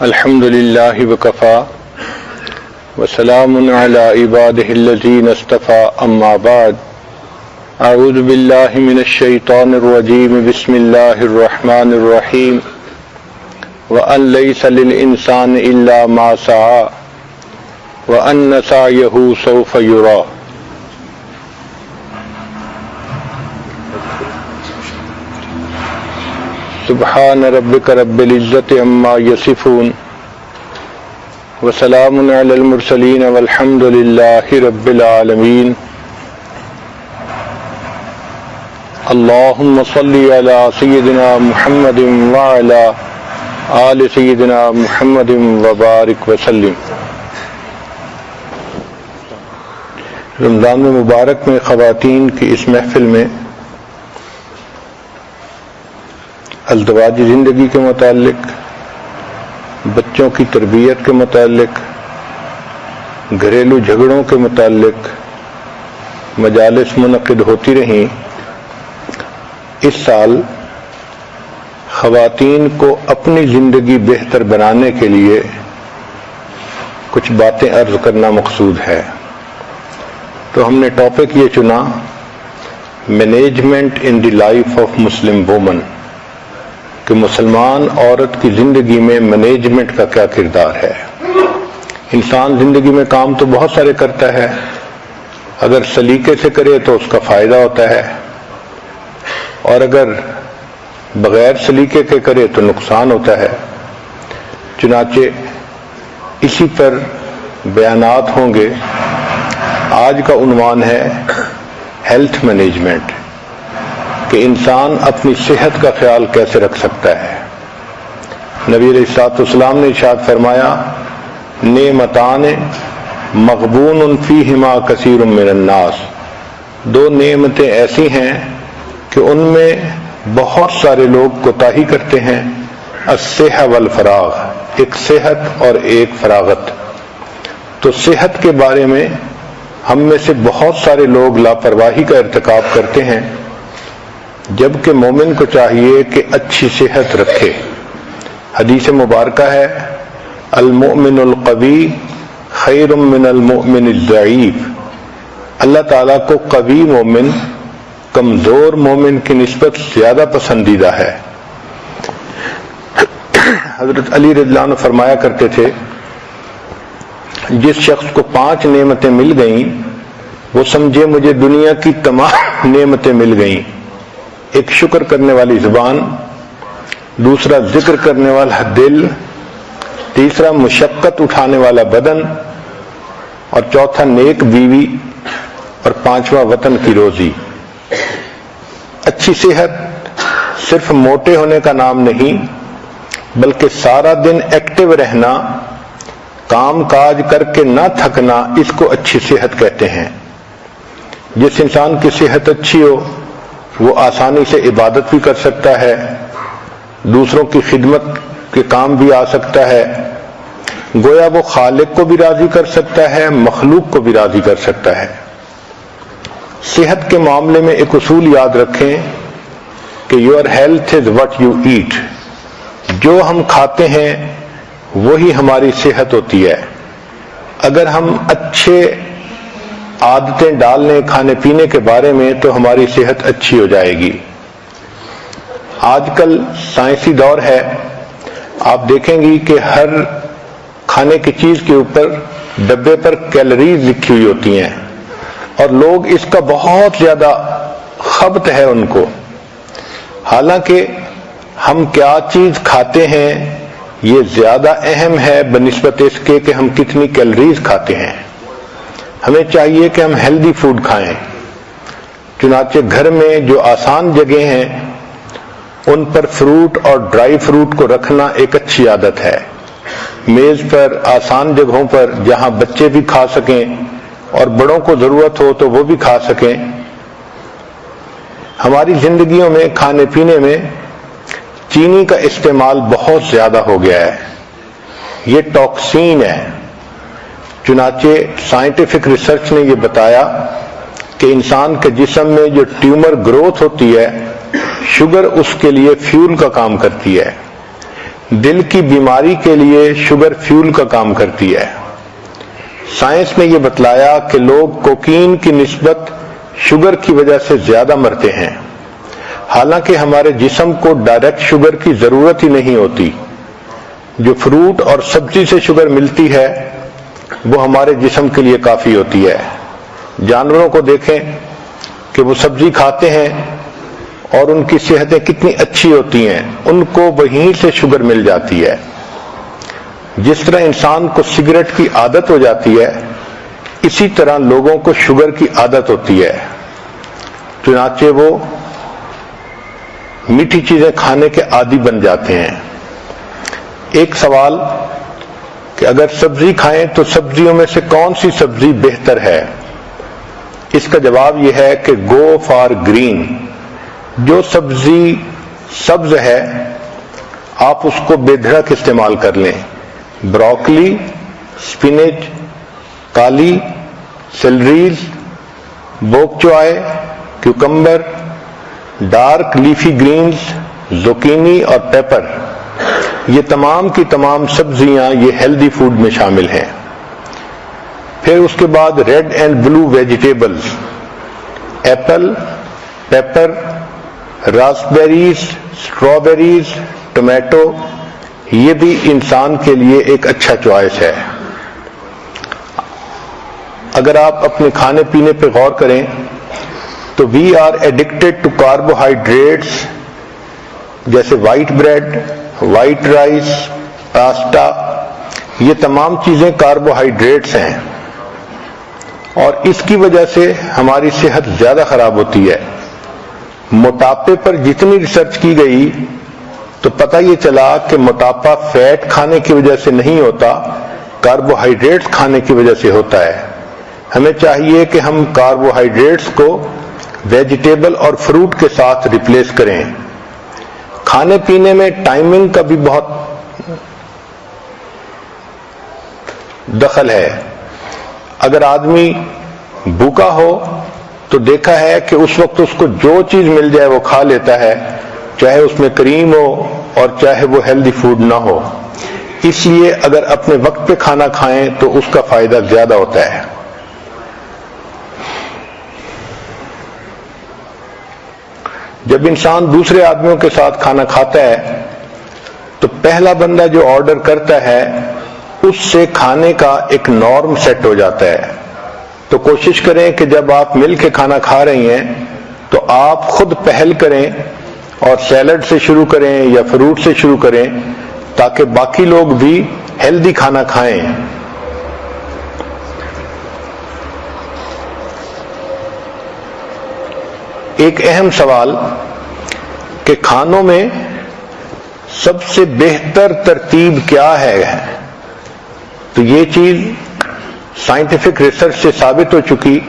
الحمد للہ وکفا وسلام علی عبادہ الذین اصطفى اما بعد اعوذ باللہ من الشیطان الرجیم بسم اللہ الرحمن الرحیم وأن لیس للإنسان الا ما سعى وأن سعیہ سوف یری۔ سبحان ربک رب العزت عما یصفون وسلام علی المرسلین والحمد للہ رب العالمین۔ اللہم صلی علی سیدنا محمد وعلی آل سیدنا محمد وبارک وسلم۔ رمضان مبارک میں خواتین کی اس محفل میں ازدواجی زندگی کے متعلق، بچوں کی تربیت کے متعلق، گھریلو جھگڑوں کے متعلق مجالس منعقد ہوتی رہیں۔ اس سال خواتین کو اپنی زندگی بہتر بنانے کے لیے کچھ باتیں عرض کرنا مقصود ہے، تو ہم نے ٹاپک یہ چنا، management in the life of Muslim women, کہ مسلمان عورت کی زندگی میں مینجمنٹ کا کیا کردار ہے۔ انسان زندگی میں کام تو بہت سارے کرتا ہے، اگر سلیقے سے کرے تو اس کا فائدہ ہوتا ہے، اور اگر بغیر سلیقے کے کرے تو نقصان ہوتا ہے۔ چنانچہ اسی پر بیانات ہوں گے۔ آج کا عنوان ہے ہیلتھ مینجمنٹ، کہ انسان اپنی صحت کا خیال کیسے رکھ سکتا ہے۔ نبی علیہ الصلوۃ والسلام نے ارشاد فرمایا، نعمتان مغبون فیہما کثیر من الناس، دو نعمتیں ایسی ہیں کہ ان میں بہت سارے لوگ کوتاہی کرتے ہیں، الصحہ والفراغ، ایک صحت اور ایک فراغت۔ تو صحت کے بارے میں ہم میں سے بہت سارے لوگ لاپرواہی کا ارتکاب کرتے ہیں، جبکہ مومن کو چاہیے کہ اچھی صحت رکھے۔ حدیث مبارکہ ہے، المؤمن القوی خیر من المؤمن الضعیف، اللہ تعالیٰ کو قوی مومن کمزور مومن کی نسبت زیادہ پسندیدہ ہے۔ حضرت علی رضی اللہ عنہ فرمایا کرتے تھے، جس شخص کو 5 نعمتیں مل گئیں وہ سمجھے مجھے دنیا کی تمام نعمتیں مل گئیں۔ ایک شکر کرنے والی زبان، دوسرا ذکر کرنے والا دل، تیسرا مشقت اٹھانے والا بدن، اور چوتھا نیک بیوی، اور 5واں وطن کی روزی۔ اچھی صحت صرف موٹے ہونے کا نام نہیں، بلکہ سارا دن ایکٹیو رہنا، کام کاج کر کے نہ تھکنا، اس کو اچھی صحت کہتے ہیں۔ جس انسان کی صحت اچھی ہو وہ آسانی سے عبادت بھی کر سکتا ہے، دوسروں کی خدمت کے کام بھی آ سکتا ہے، گویا وہ خالق کو بھی راضی کر سکتا ہے، مخلوق کو بھی راضی کر سکتا ہے۔ صحت کے معاملے میں ایک اصول یاد رکھیں کہ your health is what you eat, جو ہم کھاتے ہیں وہی ہماری صحت ہوتی ہے۔ اگر ہم اچھے عادتیں ڈال لیں کھانے پینے کے بارے میں تو ہماری صحت اچھی ہو جائے گی۔ آج کل سائنسی دور ہے، آپ دیکھیں گی کہ ہر کھانے کی چیز کے اوپر ڈبے پر کیلوریز لکھی ہوئی ہوتی ہیں، اور لوگ اس کا بہت زیادہ خبط ہے ان کو۔ حالانکہ ہم کیا چیز کھاتے ہیں یہ زیادہ اہم ہے بنسبت اس کے کہ ہم کتنی کیلوریز کھاتے ہیں۔ ہمیں چاہیے کہ ہم ہیلدی فوڈ کھائیں۔ چنانچہ گھر میں جو آسان جگہیں ہیں ان پر فروٹ اور ڈرائی فروٹ کو رکھنا ایک اچھی عادت ہے۔ میز پر آسان جگہوں پر جہاں بچے بھی کھا سکیں اور بڑوں کو ضرورت ہو تو وہ بھی کھا سکیں۔ ہماری زندگیوں میں کھانے پینے میں چینی کا استعمال بہت زیادہ ہو گیا ہے، یہ ٹاکسین ہے۔ چنانچہ سائنٹیفک ریسرچ نے یہ بتایا کہ انسان کے جسم میں جو ٹیومر گروتھ ہوتی ہے، شوگر اس کے لیے فیول کا کام کرتی ہے۔ دل کی بیماری کے لیے شوگر فیول کا کام کرتی ہے۔ سائنس نے یہ بتلایا کہ لوگ کوکین کی نسبت شوگر کی وجہ سے زیادہ مرتے ہیں، حالانکہ ہمارے جسم کو ڈائریکٹ شوگر کی ضرورت ہی نہیں ہوتی۔ جو فروٹ اور سبزی سے شوگر ملتی ہے وہ ہمارے جسم کے لیے کافی ہوتی ہے۔ جانوروں کو دیکھیں کہ وہ سبزی کھاتے ہیں اور ان کی صحتیں کتنی اچھی ہوتی ہیں، ان کو وہیں سے شوگر مل جاتی ہے۔ جس طرح انسان کو سگریٹ کی عادت ہو جاتی ہے، اسی طرح لوگوں کو شوگر کی عادت ہوتی ہے، چنانچہ وہ میٹھی چیزیں کھانے کے عادی بن جاتے ہیں۔ ایک سوال کہ اگر سبزی کھائیں تو سبزیوں میں سے کون سی سبزی بہتر ہے؟ اس کا جواب یہ ہے کہ گو فار گرین۔ جو سبزی سبز ہے آپ اس کو بے دھڑک استعمال کر لیں۔ بروکلی، سپینچ، کالی، سیلریز، بوک چوائے، کیوکمبر، ڈارک لیفی گرینز، زوکینی اور پیپر، یہ تمام کی تمام سبزیاں یہ ہیلدی فوڈ میں شامل ہیں۔ پھر اس کے بعد red and blue vegetables, apple, pepper, raspberries, strawberries, tomato, یہ بھی انسان کے لیے ایک اچھا چوائس ہے۔ اگر آپ اپنے کھانے پینے پہ غور کریں تو we are addicted to carbohydrates, جیسے white bread, white rice, pasta, یہ تمام چیزیں کاربوہائیڈریٹس ہیں اور اس کی وجہ سے ہماری صحت زیادہ خراب ہوتی ہے۔ موٹاپے پر جتنی ریسرچ کی گئی تو پتہ یہ چلا کہ موٹاپا فیٹ کھانے کی وجہ سے نہیں ہوتا، کاربوہائیڈریٹس کھانے کی وجہ سے ہوتا ہے۔ ہمیں چاہیے کہ ہم کاربوہائیڈریٹس کو ویجیٹیبل اور فروٹ کے ساتھ ریپلیس کریں۔ کھانے پینے میں ٹائمنگ کا بھی بہت دخل ہے۔ اگر آدمی بھوکا ہو تو دیکھا ہے کہ اس وقت اس کو جو چیز مل جائے وہ کھا لیتا ہے، چاہے اس میں کریم ہو اور چاہے وہ ہیلدی فوڈ نہ ہو۔ اس لیے اگر اپنے وقت پہ کھانا کھائیں تو اس کا فائدہ زیادہ ہوتا ہے۔ جب انسان دوسرے آدمیوں کے ساتھ کھانا کھاتا ہے تو پہلا بندہ جو آرڈر کرتا ہے اس سے کھانے کا ایک نارم سیٹ ہو جاتا ہے۔ تو کوشش کریں کہ جب آپ مل کے کھانا کھا رہی ہیں تو آپ خود پہل کریں اور سیلڈ سے شروع کریں یا فروٹ سے شروع کریں تاکہ باقی لوگ بھی ہیلدی کھانا کھائیں۔ ایک اہم سوال کہ کھانوں میں سب سے بہتر ترتیب کیا ہے، تو یہ چیز سائنٹیفک ریسرچ سے ثابت ہو چکی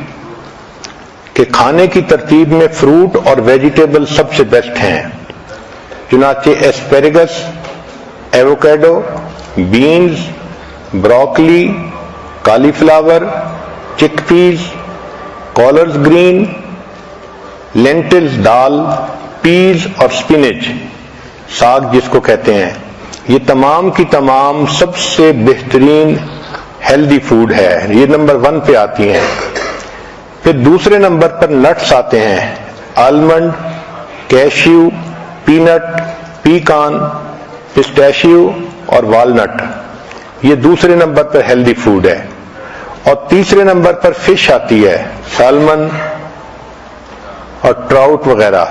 کہ کھانے کی ترتیب میں فروٹ اور ویجیٹیبل سب سے بیسٹ ہیں۔ چنانچہ ایسپیریگس، ایووکیڈو، بینز، بروکلی، کالی فلاور، چک پیز، کالرز گرین، لینٹلز دال، پیز اور سپینچ، ساگ جس کو کہتے ہیں، یہ تمام کی تمام سب سے بہترین ہیلدی فوڈ ہے، یہ نمبر 1 پہ آتی ہیں۔ پھر دوسرے نمبر پر نٹس آتے ہیں، آلمنڈ، کیشیو، پینٹ، پیکان، پسٹیشیو اور والنٹ، یہ دوسرے نمبر پر ہیلدی فوڈ ہے۔ اور تیسرے نمبر پر فش آتی ہے، سالمن اور ٹراؤٹ وغیرہ۔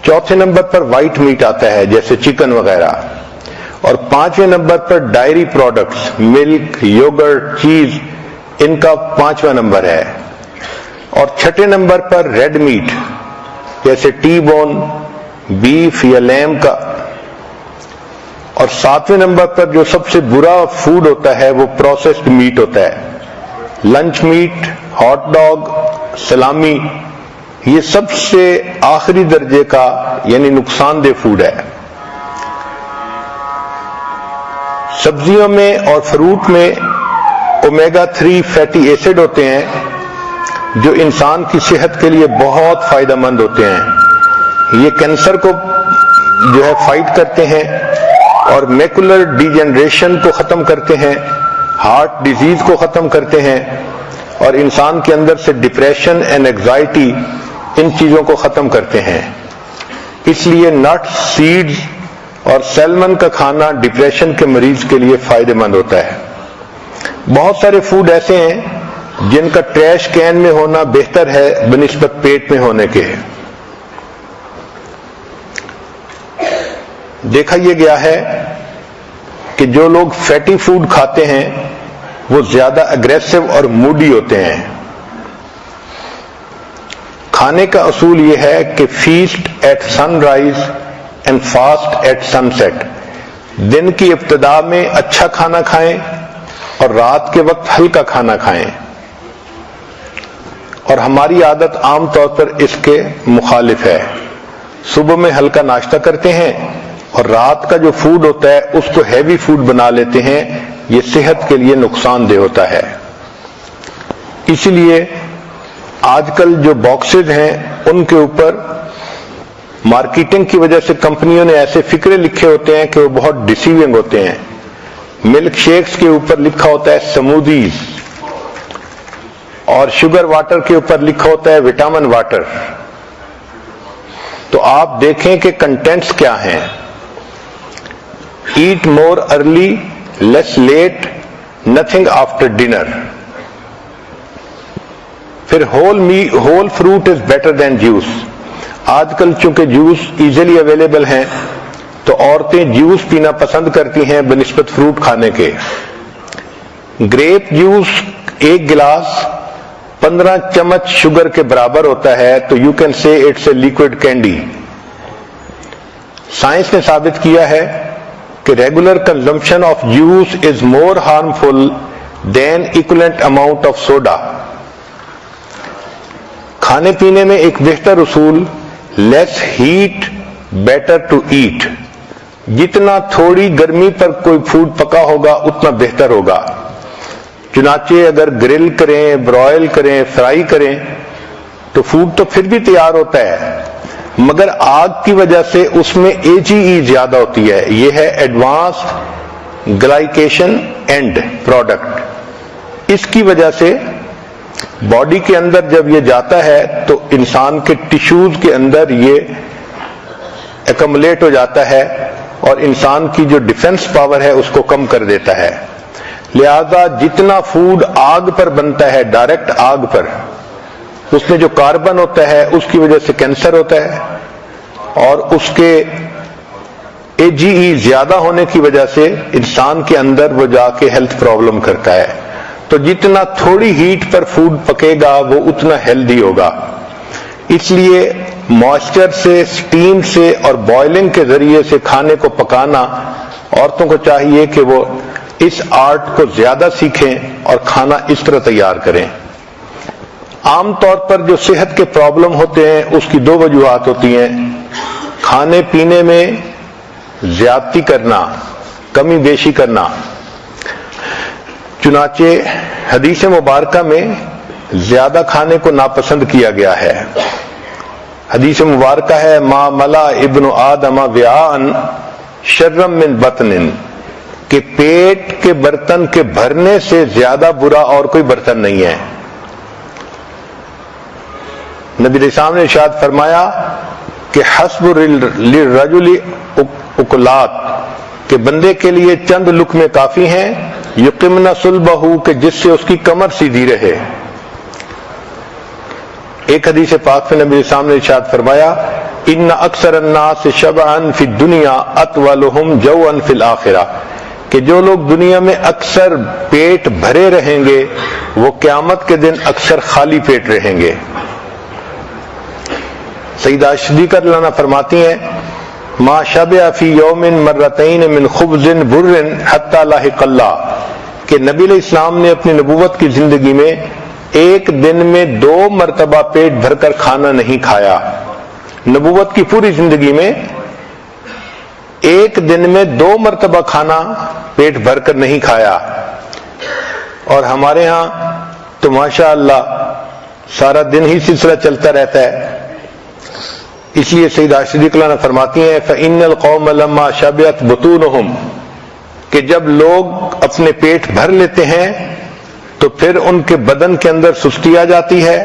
چوتھے نمبر پر وائٹ میٹ آتا ہے جیسے چکن وغیرہ، اور 5ویں نمبر پر ڈائری پروڈکٹس، ملک، یوگرٹ، چیز، ان کا 5واں نمبر ہے۔ اور 6 نمبر پر ریڈ میٹ جیسے ٹی بون، بیف یا لیم کا۔ اور 7ویں نمبر پر جو سب سے برا فوڈ ہوتا ہے وہ پروسیسڈ میٹ ہوتا ہے، لنچ میٹ، ہاٹ ڈاگ، سلامی، یہ سب سے آخری درجے کا یعنی نقصان دہ فوڈ ہے۔ سبزیوں میں اور فروٹ میں اومیگا 3 فیٹی ایسڈ ہوتے ہیں جو انسان کی صحت کے لیے بہت فائدہ مند ہوتے ہیں۔ یہ کینسر کو جو ہے فائٹ کرتے ہیں اور میکولر ڈیجنریشن کو ختم کرتے ہیں، ہارٹ ڈیزیز کو ختم کرتے ہیں، اور انسان کے اندر سے ڈپریشن اینڈ اینگزائٹی ان چیزوں کو ختم کرتے ہیں۔ اس لیے نٹس، سیڈز اور سیلمن کا کھانا ڈپریشن کے مریض کے لیے فائدہ مند ہوتا ہے۔ بہت سارے فوڈ ایسے ہیں جن کا ٹریش کین میں ہونا بہتر ہے بنسبت پیٹ میں ہونے کے۔ دیکھا یہ گیا ہے کہ جو لوگ فیٹی فوڈ کھاتے ہیں وہ زیادہ اگریسو اور موڈی ہوتے ہیں۔ کھانے کا اصول یہ ہے کہ feast at sunrise and fast at sunset. دن کی ابتدا میں اچھا کھانا کھائیں اور رات کے وقت ہلکا کھانا کھائیں، اور ہماری عادت عام طور پر اس کے مخالف ہے۔ صبح میں ہلکا ناشتہ کرتے ہیں اور رات کا جو فوڈ ہوتا ہے اس کو ہیوی فوڈ بنا لیتے ہیں۔ یہ صحت کے لیے نقصان دہ ہوتا ہے۔ اسی لیے آج کل جو باکسز ہیں ان کے اوپر مارکیٹنگ کی وجہ سے کمپنیوں نے ایسے فکرے لکھے ہوتے ہیں کہ وہ بہت ڈیسیونگ ہوتے ہیں۔ ملک شیکس کے اوپر لکھا ہوتا ہے سمودیز، اور شوگر واٹر کے اوپر لکھا ہوتا ہے وٹامن واٹر۔ تو آپ دیکھیں کہ کنٹینٹس کیا ہیں۔ Eat more early, less late, nothing after dinner. پھر whole fruit is better than juice. آج کل چونکہ جوس ایزیلی اویلیبل ہیں تو عورتیں جوس پینا پسند کرتی ہیں بنسبت فروٹ کھانے کے۔ گریپ جوس ایک گلاس 15 چمچ شوگر کے برابر ہوتا ہے، تو you can say it's a liquid candy. Science نے ثابت کیا ہے کہ regular consumption of juice is more harmful than equivalent amount of soda. کھانے پینے میں ایک بہتر اصول less heat better to eat. جتنا تھوڑی گرمی پر کوئی فوڈ پکا ہوگا اتنا بہتر ہوگا۔ چنانچہ اگر گرل کریں، برائل کریں، فرائی کریں تو فوڈ تو پھر بھی تیار ہوتا ہے، مگر آگ کی وجہ سے اس میں AGE زیادہ ہوتی ہے۔ یہ ہے ایڈوانسڈ گلائکیشن اینڈ پروڈکٹ۔ اس کی وجہ سے باڈی کے اندر جب یہ جاتا ہے تو انسان کے ٹیشوز کے اندر یہ ایکمولیٹ ہو جاتا ہے اور انسان کی جو ڈیفنس پاور ہے اس کو کم کر دیتا ہے۔ لہذا جتنا فوڈ آگ پر بنتا ہے، ڈائریکٹ آگ پر، اس میں جو کاربن ہوتا ہے اس کی وجہ سے کینسر ہوتا ہے، اور اس کے AGE زیادہ ہونے کی وجہ سے انسان کے اندر وہ جا کے ہیلتھ پرابلم کرتا ہے۔ تو جتنا تھوڑی ہیٹ پر فوڈ پکے گا وہ اتنا ہیلدی ہوگا۔ اس لیے موئسچر سے، سٹیم سے اور بوائلنگ کے ذریعے سے کھانے کو پکانا، عورتوں کو چاہیے کہ وہ اس آرٹ کو زیادہ سیکھیں اور کھانا اس طرح تیار کریں۔ عام طور پر جو صحت کے پرابلم ہوتے ہیں اس کی 2 وجوہات ہوتی ہیں۔ کھانے پینے میں زیادتی کرنا، کمی بیشی کرنا۔ چنانچہ حدیث مبارکہ میں زیادہ کھانے کو ناپسند کیا گیا ہے۔ حدیث مبارکہ ہے ما ملا ابن آدم وعاء شر من بطن، کہ پیٹ کے برتن کے بھرنے سے زیادہ برا اور کوئی برتن نہیں ہے۔ نبی علیہ السلام نے ارشاد فرمایا کہ حسب للرجل اکلات، کہ بندے کے لیے چند لقمے کافی ہیں، یقمن صلبہ، کہ جس سے اس کی کمر سیدھی رہے۔ ایک حدیث پاک میں نبی السلام نے ارشاد فرمایا ان اکثر الناس شبعا فی الدنیا اطولهم جوعا فی الاخرہ، کہ جو لوگ دنیا میں اکثر پیٹ بھرے رہیں گے وہ قیامت کے دن اکثر خالی پیٹ رہیں گے۔ سیدہ صدیقہ رضی اللہ عنہا فرماتی ہیں ما شبع فی یوم مرتین من خبز بر حتی لاحق اللہ، کہ نبی علیہ السلام نے اپنی نبوت کی زندگی میں ایک دن میں 2 مرتبہ پیٹ بھر کر کھانا نہیں کھایا۔ نبوت کی پوری زندگی میں ایک دن میں 2 مرتبہ کھانا پیٹ بھر کر نہیں کھایا، اور ہمارے ہاں تو ماشاء اللہ سارا دن ہی سلسلہ چلتا رہتا ہے۔ اس لیے سیدہ صدیقہ نے فرماتی ہیں فَإِنَّ الْقَوْمَ لَمَّا شَبِعَتْ بُطُونُهُمْ کہ جب لوگ اپنے پیٹ بھر لیتے ہیں تو پھر ان کے بدن کے اندر سستی آ جاتی ہے،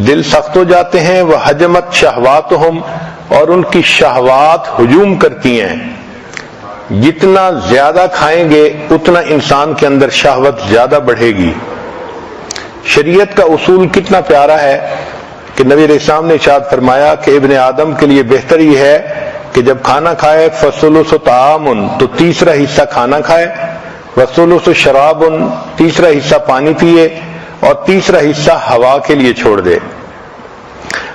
دل سخت ہو جاتے ہیں، وَحَجَمَتْ شَهْوَاتُهُمْ اور ان کی شہوات ہجوم کرتی ہیں۔ جتنا زیادہ کھائیں گے اتنا انسان کے اندر شہوت زیادہ بڑھے گی۔ شریعت کا اصول کتنا پیارا ہے کہ نبی علیہ السلام نے ارشاد فرمایا کہ ابن آدم کے لیے بہتر یہ ہے کہ جب کھانا کھائے فَثُلُثُ طَعَامٌ تو تیسرا حصہ کھانا کھائے، وَثُلُثُ شَرَابٌ تیسرا حصہ پانی پیے، اور تیسرا حصہ ہوا کے لیے چھوڑ دے۔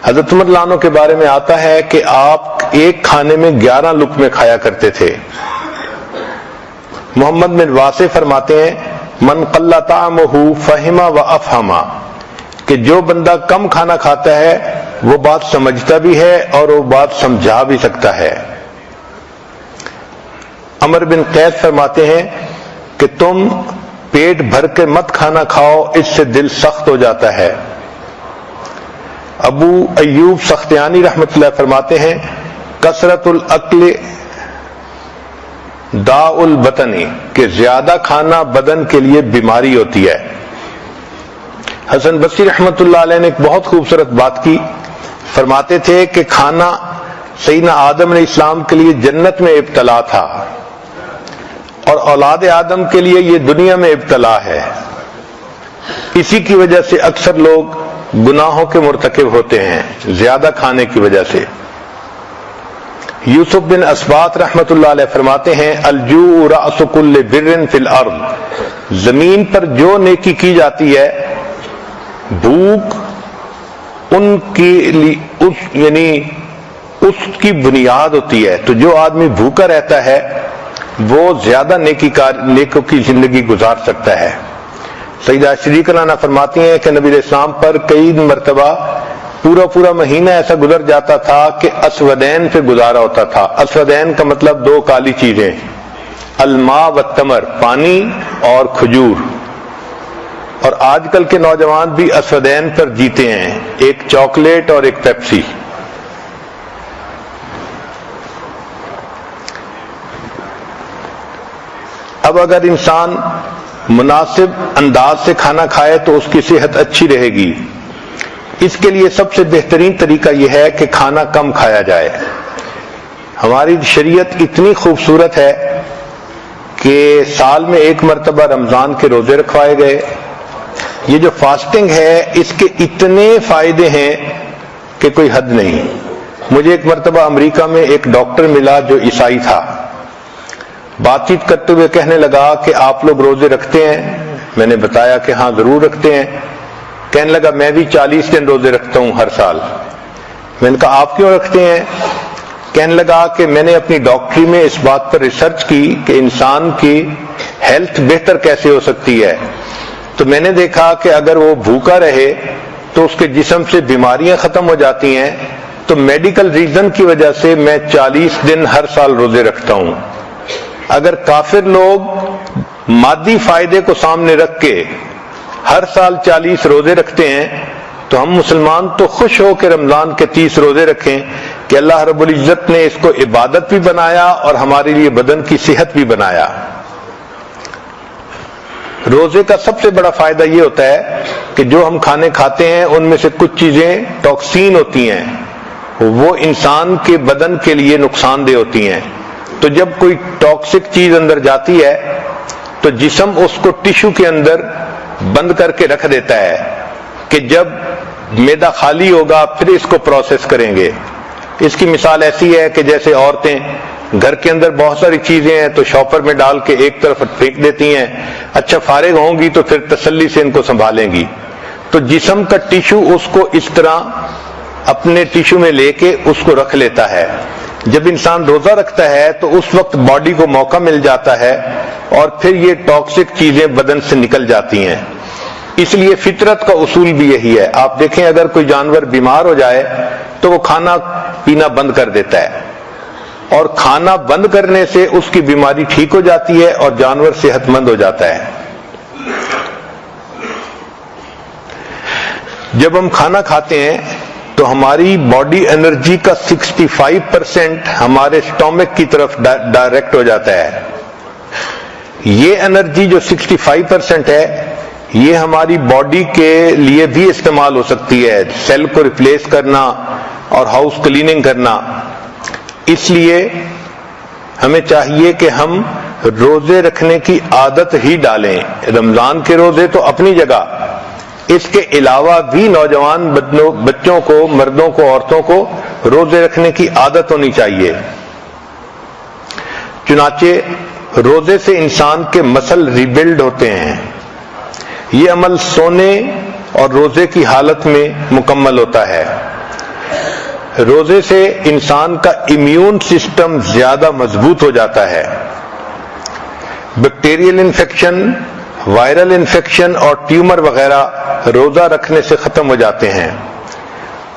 حضرت عمر رضی اللہ عنہ کے بارے میں آتا ہے کہ آپ ایک کھانے میں 11 لقمے کھایا کرتے تھے۔ محمد بن واسع فرماتے ہیں من قل طعمہ فہم و افہم کہ جو بندہ کم کھانا کھاتا ہے وہ بات سمجھتا بھی ہے اور وہ بات سمجھا بھی سکتا ہے۔ عمر بن قیس فرماتے ہیں کہ تم پیٹ بھر کے مت کھانا کھاؤ، اس سے دل سخت ہو جاتا ہے۔ ابو ایوب سختیانی رحمۃ اللہ فرماتے ہیں کثرت الاکل داء البطن کہ زیادہ کھانا بدن کے لیے بیماری ہوتی ہے۔ حسن بصری رحمۃ اللہ علیہ نے ایک بہت خوبصورت بات کی، فرماتے تھے کہ کھانا سیدنا آدم علیہ السلام کے لیے جنت میں ابتلا تھا اور اولاد آدم کے لیے یہ دنیا میں ابتلا ہے، اسی کی وجہ سے اکثر لوگ گناہوں کے مرتکب ہوتے ہیں زیادہ کھانے کی وجہ سے۔ یوسف بن اسبات رحمت اللہ علیہ فرماتے ہیں الجوع رأس کل بر فی الارض زمین پر جو نیکی کی جاتی ہے بھوک ان کی یعنی اس کی بنیاد ہوتی ہے، تو جو آدمی بھوکا رہتا ہے وہ زیادہ نیکوں کی زندگی گزار سکتا ہے۔ سیدہ صدیقہ عنہ فرماتی ہیں کہ نبی علیہ السلام پر کئی مرتبہ پورا مہینہ ایسا گزر جاتا تھا کہ اسودین پہ گزارا ہوتا تھا۔ اسودین کا مطلب 2 کالی چیزیں، الماء والتمر پانی اور کھجور، اور آج کل کے نوجوان بھی اسودین پر جیتے ہیں، ایک چاکلیٹ اور ایک پیپسی۔ اب اگر انسان مناسب انداز سے کھانا کھائے تو اس کی صحت اچھی رہے گی۔ اس کے لیے سب سے بہترین طریقہ یہ ہے کہ کھانا کم کھایا جائے۔ ہماری شریعت اتنی خوبصورت ہے کہ سال میں 1 مرتبہ رمضان کے روزے رکھوائے گئے۔ یہ جو فاسٹنگ ہے اس کے اتنے فائدے ہیں کہ کوئی حد نہیں۔ مجھے ایک مرتبہ امریکہ میں ایک ڈاکٹر ملا جو عیسائی تھا، بات چیت کرتے ہوئے کہنے لگا کہ آپ لوگ روزے رکھتے ہیں؟ میں نے بتایا کہ ہاں ضرور رکھتے ہیں۔ کہنے لگا میں بھی 40 دن روزے رکھتا ہوں ہر سال۔ میں نے کہا آپ کیوں رکھتے ہیں؟ کہنے لگا کہ میں نے اپنی ڈاکٹری میں اس بات پر ریسرچ کی کہ انسان کی ہیلتھ بہتر کیسے ہو سکتی ہے، تو میں نے دیکھا کہ اگر وہ بھوکا رہے تو اس کے جسم سے بیماریاں ختم ہو جاتی ہیں، تو میڈیکل ریزن کی وجہ سے میں 40 دن ہر سال روزے رکھتا ہوں۔ اگر کافر لوگ مادی فائدے کو سامنے رکھ کے ہر سال 40 روزے رکھتے ہیں تو ہم مسلمان تو خوش ہو کے رمضان کے 30 روزے رکھیں کہ اللہ رب العزت نے اس کو عبادت بھی بنایا اور ہمارے لیے بدن کی صحت بھی بنایا۔ روزے کا سب سے بڑا فائدہ یہ ہوتا ہے کہ جو ہم کھانے کھاتے ہیں ان میں سے کچھ چیزیں ٹاکسین ہوتی ہیں، وہ انسان کے بدن کے لیے نقصان دہ ہوتی ہیں، تو جب کوئی ٹاکسک چیز اندر جاتی ہے تو جسم اس کو ٹیشو کے اندر بند کر کے رکھ دیتا ہے کہ جب معدہ خالی ہوگا پھر اس کو پروسیس کریں گے۔ اس کی مثال ایسی ہے کہ جیسے عورتیں گھر کے اندر بہت ساری چیزیں ہیں تو شاپر میں ڈال کے ایک طرف پھینک دیتی ہیں، اچھا فارغ ہوں گی تو پھر تسلی سے ان کو سنبھالیں گی، تو جسم کا ٹیشو اس کو اس طرح اپنے ٹیشو میں لے کے اس کو رکھ لیتا ہے۔ جب انسان روزہ رکھتا ہے تو اس وقت باڈی کو موقع مل جاتا ہے اور پھر یہ ٹاکسک چیزیں بدن سے نکل جاتی ہیں۔ اس لیے فطرت کا اصول بھی یہی ہے۔ آپ دیکھیں اگر کوئی جانور بیمار ہو جائے تو وہ کھانا پینا بند کر دیتا ہے، اور کھانا بند کرنے سے اس کی بیماری ٹھیک ہو جاتی ہے اور جانور صحت مند ہو جاتا ہے۔ جب ہم کھانا کھاتے ہیں تو ہماری باڈی انرجی کا 65% ہمارے اسٹومک کی طرف ڈائریکٹ ہو جاتا ہے. یہ انرجی جو 65% ہے یہ ہماری باڈی کے لیے بھی استعمال ہو سکتی ہے، سیل کو ریپلیس کرنا اور ہاؤس کلیننگ کرنا. اس لیے ہمیں چاہیے کہ ہم روزے رکھنے کی عادت ہی ڈالیں. رمضان کے روزے تو اپنی جگہ، اس کے علاوہ بھی نوجوان بچوں کو، مردوں کو، عورتوں کو روزے رکھنے کی عادت ہونی چاہیے. چنانچہ روزے سے انسان کے مسل ریبلڈ ہوتے ہیں. یہ عمل سونے اور روزے کی حالت میں مکمل ہوتا ہے. روزے سے انسان کا امیون سسٹم زیادہ مضبوط ہو جاتا ہے. بیکٹیریل انفیکشن، وائرل انفیکشن اور ٹیومر وغیرہ روزہ رکھنے سے ختم ہو جاتے ہیں.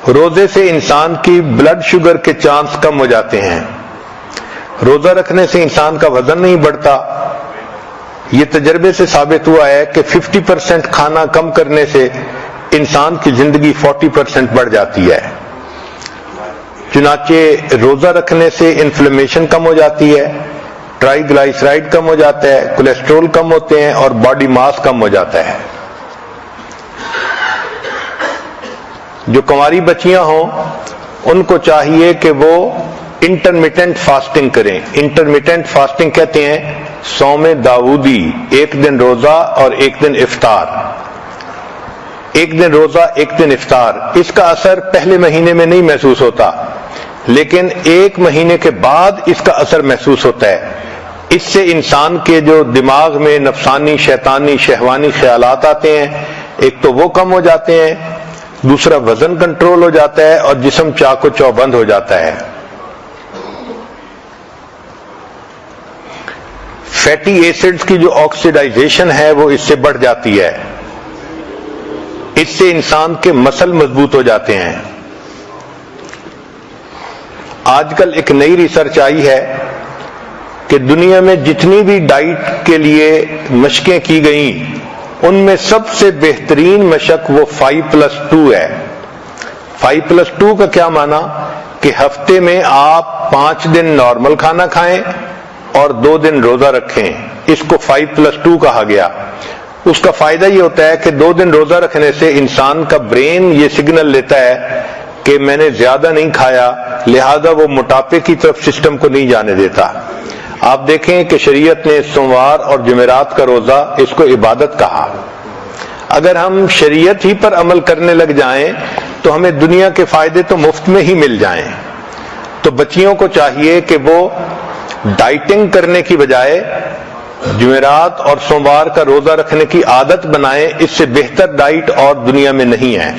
روزے سے انسان کی بلڈ شوگر کے چانس کم ہو جاتے ہیں. روزہ رکھنے سے انسان کا وزن نہیں بڑھتا. یہ تجربے سے ثابت ہوا ہے کہ 50% کھانا کم کرنے سے انسان کی زندگی 40% بڑھ جاتی ہے. چنانچہ روزہ رکھنے سے انفلیمیشن کم ہو جاتی ہے، ٹرائی گلائسرائڈ کم ہو جاتا ہے، کولیسٹرول کم ہوتے ہیں اور باڈی ماس کم ہو جاتا ہے. جو کنواری بچیاں ہوں ان کو چاہیے کہ وہ انٹرمیٹنٹ فاسٹنگ کریں. انٹرمیٹنٹ فاسٹنگ کہتے ہیں صوم داؤدی، ایک دن روزہ اور ایک دن افطار. ایک دن روزہ ایک دن افطار. اس کا اثر پہلے مہینے میں نہیں محسوس ہوتا، لیکن ایک مہینے کے بعد اس کا اثر محسوس ہوتا ہے. اس سے انسان کے جو دماغ میں نفسانی، شیطانی، شہوانی خیالات آتے ہیں، ایک تو وہ کم ہو جاتے ہیں، دوسرا وزن کنٹرول ہو جاتا ہے اور جسم چاق و چوبند ہو جاتا ہے. فیٹی ایسڈز کی جو آکسیڈائزیشن ہے وہ اس سے بڑھ جاتی ہے. اس سے انسان کے مسل مضبوط ہو جاتے ہیں. آج کل ایک نئی ریسرچ آئی ہے کہ دنیا میں جتنی بھی ڈائٹ کے لیے مشقیں کی گئیں ان میں سب سے بہترین مشق وہ 5+2 ہے. 5+2 کا کیا معنی کہ ہفتے میں آپ 5 دن نارمل کھانا کھائیں اور 2 دن روزہ رکھیں. اس کو 5+2 کہا گیا. اس کا فائدہ یہ ہوتا ہے کہ 2 دن روزہ رکھنے سے انسان کا برین یہ سگنل لیتا ہے کہ میں نے زیادہ نہیں کھایا، لہذا وہ موٹاپے کی طرف سسٹم کو نہیں جانے دیتا. آپ دیکھیں کہ شریعت نے سوموار اور جمعرات کا روزہ اس کو عبادت کہا. اگر ہم شریعت ہی پر عمل کرنے لگ جائیں تو ہمیں دنیا کے فائدے تو مفت میں ہی مل جائیں. تو بچیوں کو چاہیے کہ وہ ڈائٹنگ کرنے کی بجائے جمعرات اور سوموار کا روزہ رکھنے کی عادت بنائیں. اس سے بہتر ڈائٹ اور دنیا میں نہیں ہے.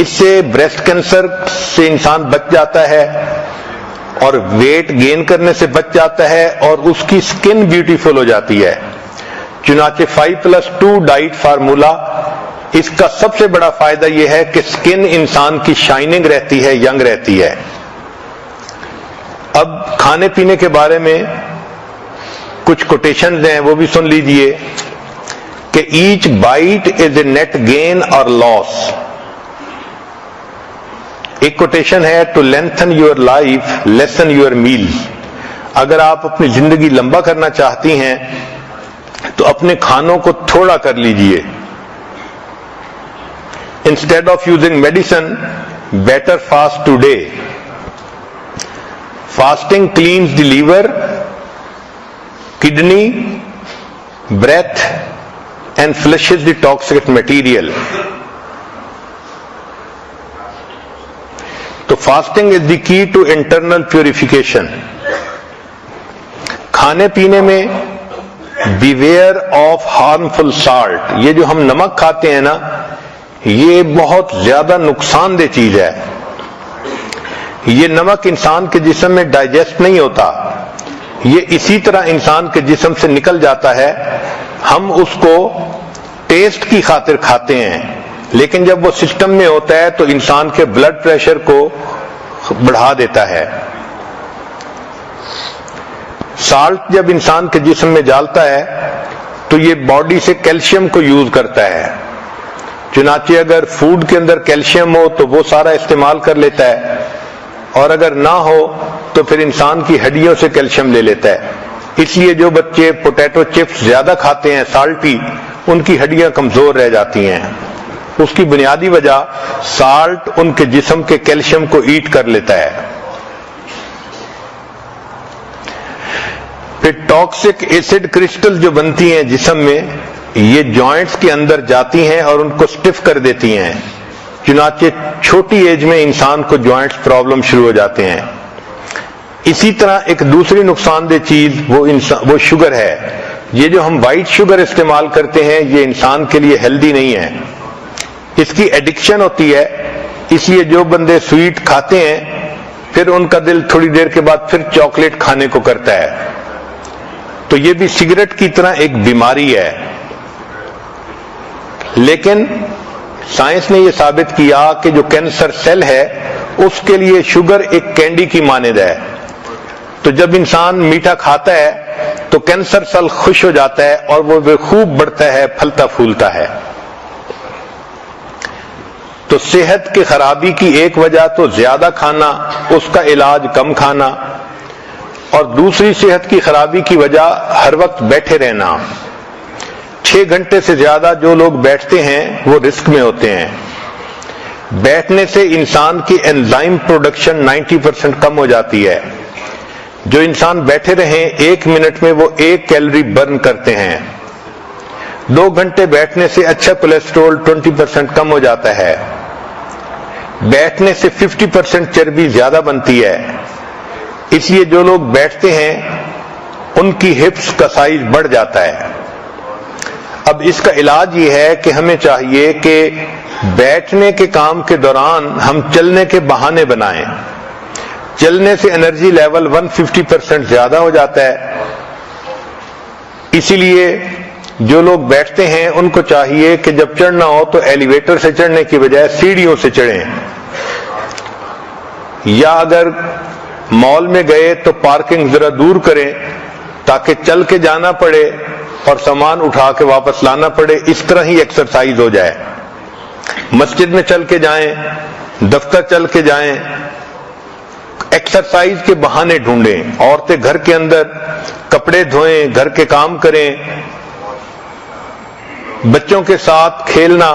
اس سے بریسٹ کینسر سے انسان بچ جاتا ہے اور ویٹ گین کرنے سے بچ جاتا ہے اور اس کی سکن بیوٹیفل ہو جاتی ہے. چنانچہ 5+2 ڈائٹ فارمولا، اس کا سب سے بڑا فائدہ یہ ہے کہ سکن انسان کی شائننگ رہتی ہے، ینگ رہتی ہے. اب کھانے پینے کے بارے میں کچھ کوٹیشنز ہیں وہ بھی سن لیجئے کہ each bite is a net gain or loss. ایک کوٹیشن ہے to lengthen your life lessen your meals. اگر آپ اپنی زندگی لمبا کرنا چاہتی ہیں تو اپنے کھانوں کو تھوڑا کر لیجئے. Instead of using medicine better fast today. Fasting cleanses the liver, kidney, breath and flushes the toxic material. تو fasting is the key to internal purification. کھانے پینے میں بیویئر آف ہارمفل سالٹ. یہ جو ہم نمک کھاتے ہیں نا، یہ بہت زیادہ نقصان دہ چیز ہے. یہ نمک انسان کے جسم میں ڈائجسٹ نہیں ہوتا، یہ اسی طرح انسان کے جسم سے نکل جاتا ہے. ہم اس کو ٹیسٹ کی خاطر کھاتے ہیں، لیکن جب وہ سسٹم میں ہوتا ہے تو انسان کے بلڈ پریشر کو بڑھا دیتا ہے. سالٹ جب انسان کے جسم میں جالتا ہے تو یہ باڈی سے کیلشیم کو یوز کرتا ہے چنانچہ اگر فوڈ کے اندر کیلشیم ہو تو وہ سارا استعمال کر لیتا ہے، اور اگر نہ ہو تو پھر انسان کی ہڈیوں سے کیلشیم لے لیتا ہے۔ اس لیے جو بچے پوٹیٹو چپس زیادہ کھاتے ہیں سالٹی، ان کی ہڈیاں کمزور رہ جاتی ہیں۔ اس کی بنیادی وجہ سالٹ ان کے جسم کے کیلشیم کو ایٹ کر لیتا ہے۔ پھر ٹاکسک ایسڈ کرسٹل جو بنتی ہیں جسم میں، یہ جوائنٹس کے اندر جاتی ہیں اور ان کو سٹف کر دیتی ہیں، چنانچہ چھوٹی ایج میں انسان کو جوائنٹس پرابلم شروع ہو جاتے ہیں۔ اسی طرح ایک دوسری نقصان دہ چیز وہ شوگر ہے۔ یہ جو ہم وائٹ شوگر استعمال کرتے ہیں یہ انسان کے لیے ہیلدی نہیں ہے، اس کی ایڈکشن ہوتی ہے۔ اس لیے جو بندے سویٹ کھاتے ہیں پھر ان کا دل تھوڑی دیر کے بعد پھر چاکلیٹ کھانے کو کرتا ہے، تو یہ بھی سگریٹ کی طرح ایک بیماری ہے۔ لیکن سائنس نے یہ ثابت کیا کہ جو کینسر سیل ہے اس کے لیے شوگر ایک کینڈی کی مانند ہے، تو جب انسان میٹھا کھاتا ہے تو کینسر سیل خوش ہو جاتا ہے اور وہ خوب بڑھتا ہے، پھلتا پھولتا ہے۔ تو صحت کی خرابی کی ایک وجہ تو زیادہ کھانا، اس کا علاج کم کھانا، اور دوسری صحت کی خرابی کی وجہ ہر وقت بیٹھے رہنا۔ 6 گھنٹے سے زیادہ جو لوگ بیٹھتے ہیں وہ رسک میں ہوتے ہیں۔ بیٹھنے سے انسان کی انزائم پروڈکشن 90% کم ہو جاتی ہے۔ جو انسان بیٹھے رہیں 1 منٹ میں وہ 1 کیلوری برن کرتے ہیں۔ 2 گھنٹے بیٹھنے سے اچھا کولیسٹرول 20% کم ہو جاتا ہے۔ بیٹھنے سے 50% چربی زیادہ بنتی ہے۔ اس لیے جو لوگ بیٹھتے ہیں ان کی ہپس کا سائز بڑھ جاتا ہے۔ اب اس کا علاج یہ ہے کہ ہمیں چاہیے کہ بیٹھنے کے کام کے دوران ہم چلنے کے بہانے بنائیں۔ چلنے سے انرجی لیول 150% زیادہ ہو جاتا ہے۔ اسی لیے جو لوگ بیٹھتے ہیں ان کو چاہیے کہ جب چڑھنا ہو تو ایلیویٹر سے چڑھنے کی بجائے سیڑھیوں سے چڑھیں، یا اگر مال میں گئے تو پارکنگ ذرا دور کریں تاکہ چل کے جانا پڑے اور سامان اٹھا کے واپس لانا پڑے، اس طرح ہی ایکسرسائز ہو جائے۔ مسجد میں چل کے جائیں، دفتر چل کے جائیں، ایکسرسائز کے بہانے ڈھونڈیں۔ عورتیں گھر کے اندر کپڑے دھوئیں، گھر کے کام کریں، بچوں کے ساتھ کھیلنا۔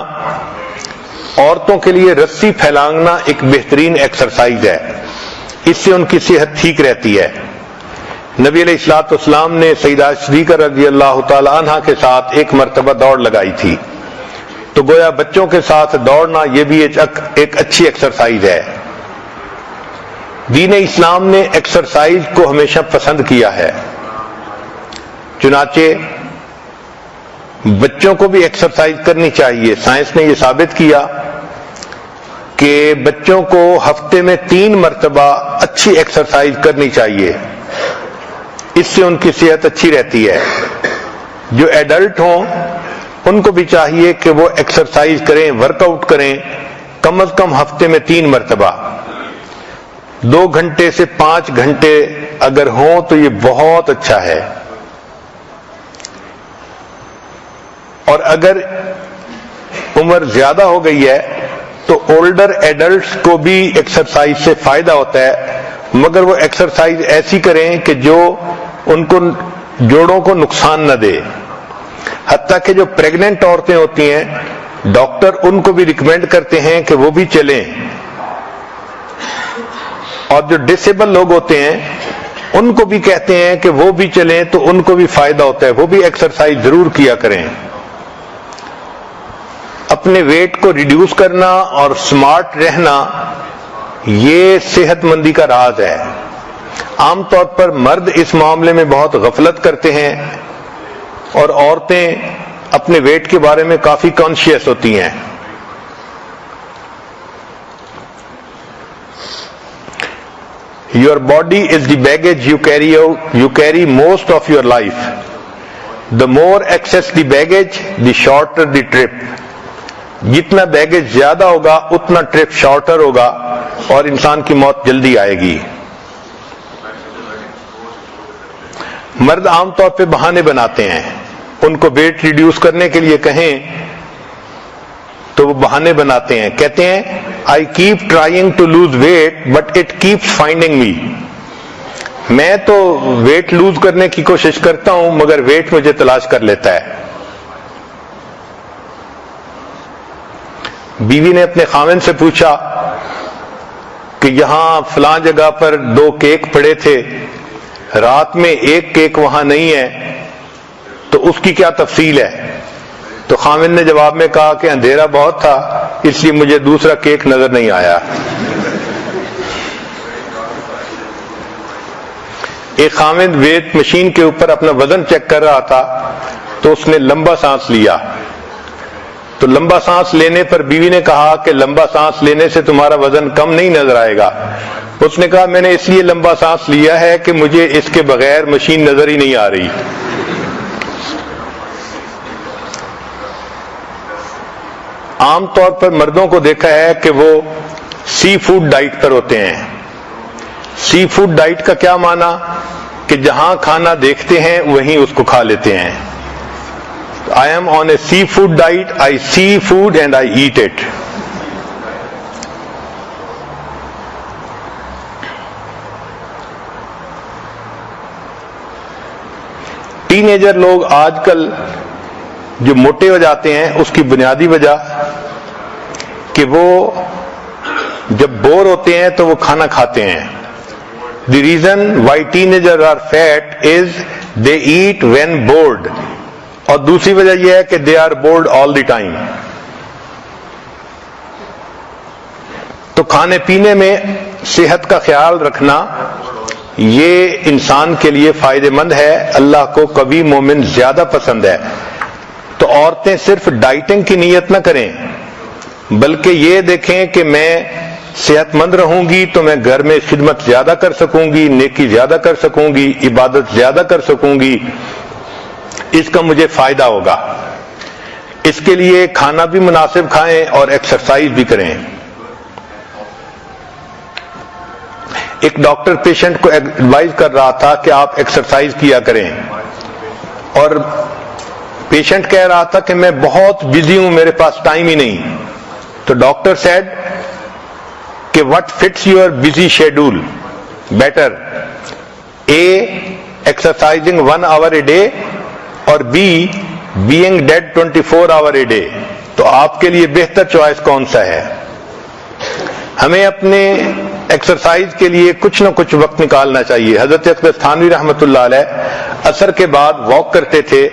عورتوں کے لیے رسی پھیلانگنا ایک بہترین ایکسرسائز ہے، اس سے ان کی صحت ٹھیک رہتی ہے۔ نبی علیہ الصلوۃ والسلام نے سیدہ صدیقہ رضی اللہ تعالی عنہا کے ساتھ ایک مرتبہ دوڑ لگائی تھی، تو گویا بچوں کے ساتھ دوڑنا یہ بھی ایک اچھی ایکسرسائز ہے۔ دین اسلام نے ایکسرسائز کو ہمیشہ پسند کیا ہے، چنانچہ بچوں کو بھی ایکسرسائز کرنی چاہیے۔ سائنس نے یہ ثابت کیا کہ بچوں کو ہفتے میں 3 مرتبہ اچھی ایکسرسائز کرنی چاہیے، اس سے ان کی صحت اچھی رہتی ہے۔ جو ایڈلٹ ہوں ان کو بھی چاہیے کہ وہ ایکسرسائز کریں، ورک آؤٹ کریں، کم از کم ہفتے میں 3 مرتبہ۔ 2 گھنٹے سے 5 گھنٹے اگر ہوں تو یہ بہت اچھا ہے۔ اور اگر عمر زیادہ ہو گئی ہے تو اولڈر ایڈلٹس کو بھی ایکسرسائز سے فائدہ ہوتا ہے، مگر وہ ایکسرسائز ایسی کریں کہ جو ان کو جوڑوں کو نقصان نہ دے۔ حتیٰ کہ جو پریگننٹ عورتیں ہوتی ہیں ڈاکٹر ان کو بھی ریکمینڈ کرتے ہیں کہ وہ بھی چلیں، اور جو ڈسیبل لوگ ہوتے ہیں ان کو بھی کہتے ہیں کہ وہ بھی چلیں، تو ان کو بھی فائدہ ہوتا ہے، وہ بھی ایکسرسائز ضرور کیا کریں۔ اپنے ویٹ کو ریڈیوس کرنا اور سمارٹ رہنا یہ صحت مندی کا راز ہے۔ عام طور پر مرد اس معاملے میں بہت غفلت کرتے ہیں اور عورتیں اپنے ویٹ کے بارے میں کافی کانشیس ہوتی ہیں۔ Your body is the baggage you carry most of your life. The more excess the baggage, the shorter the trip. جتنا بیگیج زیادہ ہوگا اتنا ٹرپ شارٹر ہوگا اور انسان کی موت جلدی آئے گی۔ مرد عام طور پہ بہانے بناتے ہیں، ان کو ویٹ ریڈیوس کرنے کے لیے کہیں تو وہ بہانے بناتے ہیں, کہتے ہیں I keep trying to lose weight but it keeps finding me. میں تو ویٹ لوز کرنے کی کوشش کرتا ہوں مگر ویٹ مجھے تلاش کر لیتا ہے. بیوی نے اپنے خاوند سے پوچھا کہ یہاں فلاں جگہ پر 2 کیک پڑے تھے, رات میں 1 کیک وہاں نہیں ہے, تو اس کی کیا تفصیل ہے؟ تو خاوند نے جواب میں کہا کہ اندھیرا بہت تھا اس لیے مجھے دوسرا کیک نظر نہیں آیا. ایک خاوند ویٹ مشین کے اوپر اپنا وزن چیک کر رہا تھا تو اس نے لمبا سانس لیا. تو لمبا سانس لینے پر بیوی نے کہا کہ لمبا سانس لینے سے تمہارا وزن کم نہیں نظر آئے گا. اس نے کہا میں نے اس لیے لمبا سانس لیا ہے کہ مجھے اس کے بغیر مشین نظر ہی نہیں آ رہی. عام طور پر مردوں کو دیکھا ہے کہ وہ سی فوڈ ڈائٹ پر ہوتے ہیں. سی فوڈ ڈائٹ کا کیا معنی؟ کہ جہاں کھانا دیکھتے ہیں وہیں اس کو کھا لیتے ہیں. I am on a seafood diet. I see food and I eat it. Ten ager لوگ آج کل جو موٹے ہو جاتے ہیں اس کی بنیادی وجہ کہ وہ جب بور ہوتے ہیں تو وہ کھانا کھاتے ہیں. The reason why teenagers are fat is they eat when bored. اور دوسری وجہ یہ ہے کہ they are bored all the time. تو کھانے پینے میں صحت کا خیال رکھنا یہ انسان کے لیے فائدہ مند ہے. اللہ کو کبھی مومن زیادہ پسند ہے. تو عورتیں صرف ڈائٹنگ کی نیت نہ کریں بلکہ یہ دیکھیں کہ میں صحت مند رہوں گی تو میں گھر میں خدمت زیادہ کر سکوں گی, نیکی زیادہ کر سکوں گی, عبادت زیادہ کر سکوں گی, اس کا مجھے فائدہ ہوگا. اس کے لیے کھانا بھی مناسب کھائیں اور ایکسرسائز بھی کریں. ایک ڈاکٹر پیشنٹ کو ایڈوائز کر رہا تھا کہ آپ ایکسرسائز کیا کریں اور پیشنٹ کہہ رہا تھا کہ میں بہت بزی ہوں, میرے پاس ٹائم ہی نہیں. تو ڈاکٹر سیڈ کہ what fits your busy schedule better, A, exercising 1 hour a day اور B, being dead 24 hour a day. تو آپ کے لیے بہتر چوائس کون سا ہے؟ ہمیں اپنے ایکسرسائز کے لیے کچھ نہ کچھ وقت نکالنا چاہیے. حضرت اقدس تھانوی رحمۃ اللہ علیہ عصر کے بعد واک کرتے تھے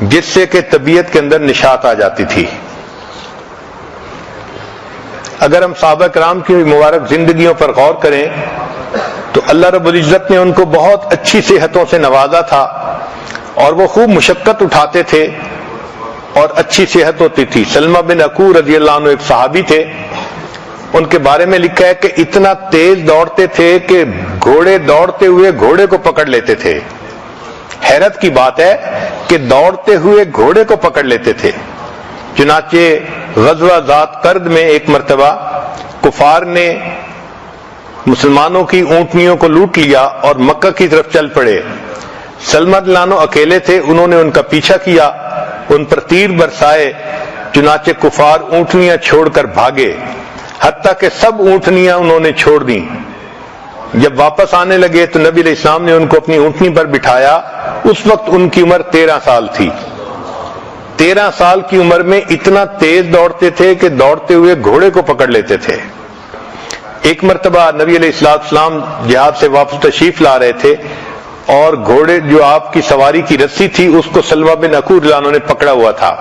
جس سے کہ طبیعت کے اندر نشاط آ جاتی تھی. اگر ہم صحابہ کرام کی مبارک زندگیوں پر غور کریں تو اللہ رب العزت نے ان کو بہت اچھی صحتوں سے نوازا تھا اور وہ خوب مشقت اٹھاتے تھے اور اچھی صحت ہوتی تھی. سلمہ بن عقور رضی اللہ عنہ ایک صحابی تھے, ان کے بارے میں لکھا ہے کہ اتنا تیز دوڑتے تھے کہ گھوڑے دوڑتے ہوئے گھوڑے کو پکڑ لیتے تھے. حیرت کی بات ہے کہ دوڑتے ہوئے گھوڑے کو پکڑ لیتے تھے. چنانچہ غزوہ ذات قرد میں ایک مرتبہ کفار نے مسلمانوں کی اونٹنیوں کو لوٹ لیا اور مکہ کی طرف چل پڑے. سلمہ لانو اکیلے تھے, انہوں نے ان کا پیچھا کیا, ان پر تیر برسائے, چنانچہ کفار اونٹنیاں چھوڑ کر بھاگے حتیٰ کہ سب اونٹنیاں انہوں نے چھوڑ دیں. جب واپس آنے لگے تو نبی علیہ السلام نے ان کو اپنی اونٹنی پر بٹھایا. اس وقت ان کی عمر 13 سال تھی. 13 سال کی عمر میں اتنا تیز دوڑتے تھے کہ دوڑتے ہوئے گھوڑے کو پکڑ لیتے تھے. ایک مرتبہ نبی علیہ السلام جہاد سے واپس تشریف لا رہے تھے اور گھوڑے جو آپ کی سواری کی رسی تھی اس کو سلمہ بن عقور رضی اللہ عنہ نے پکڑا ہوا تھا.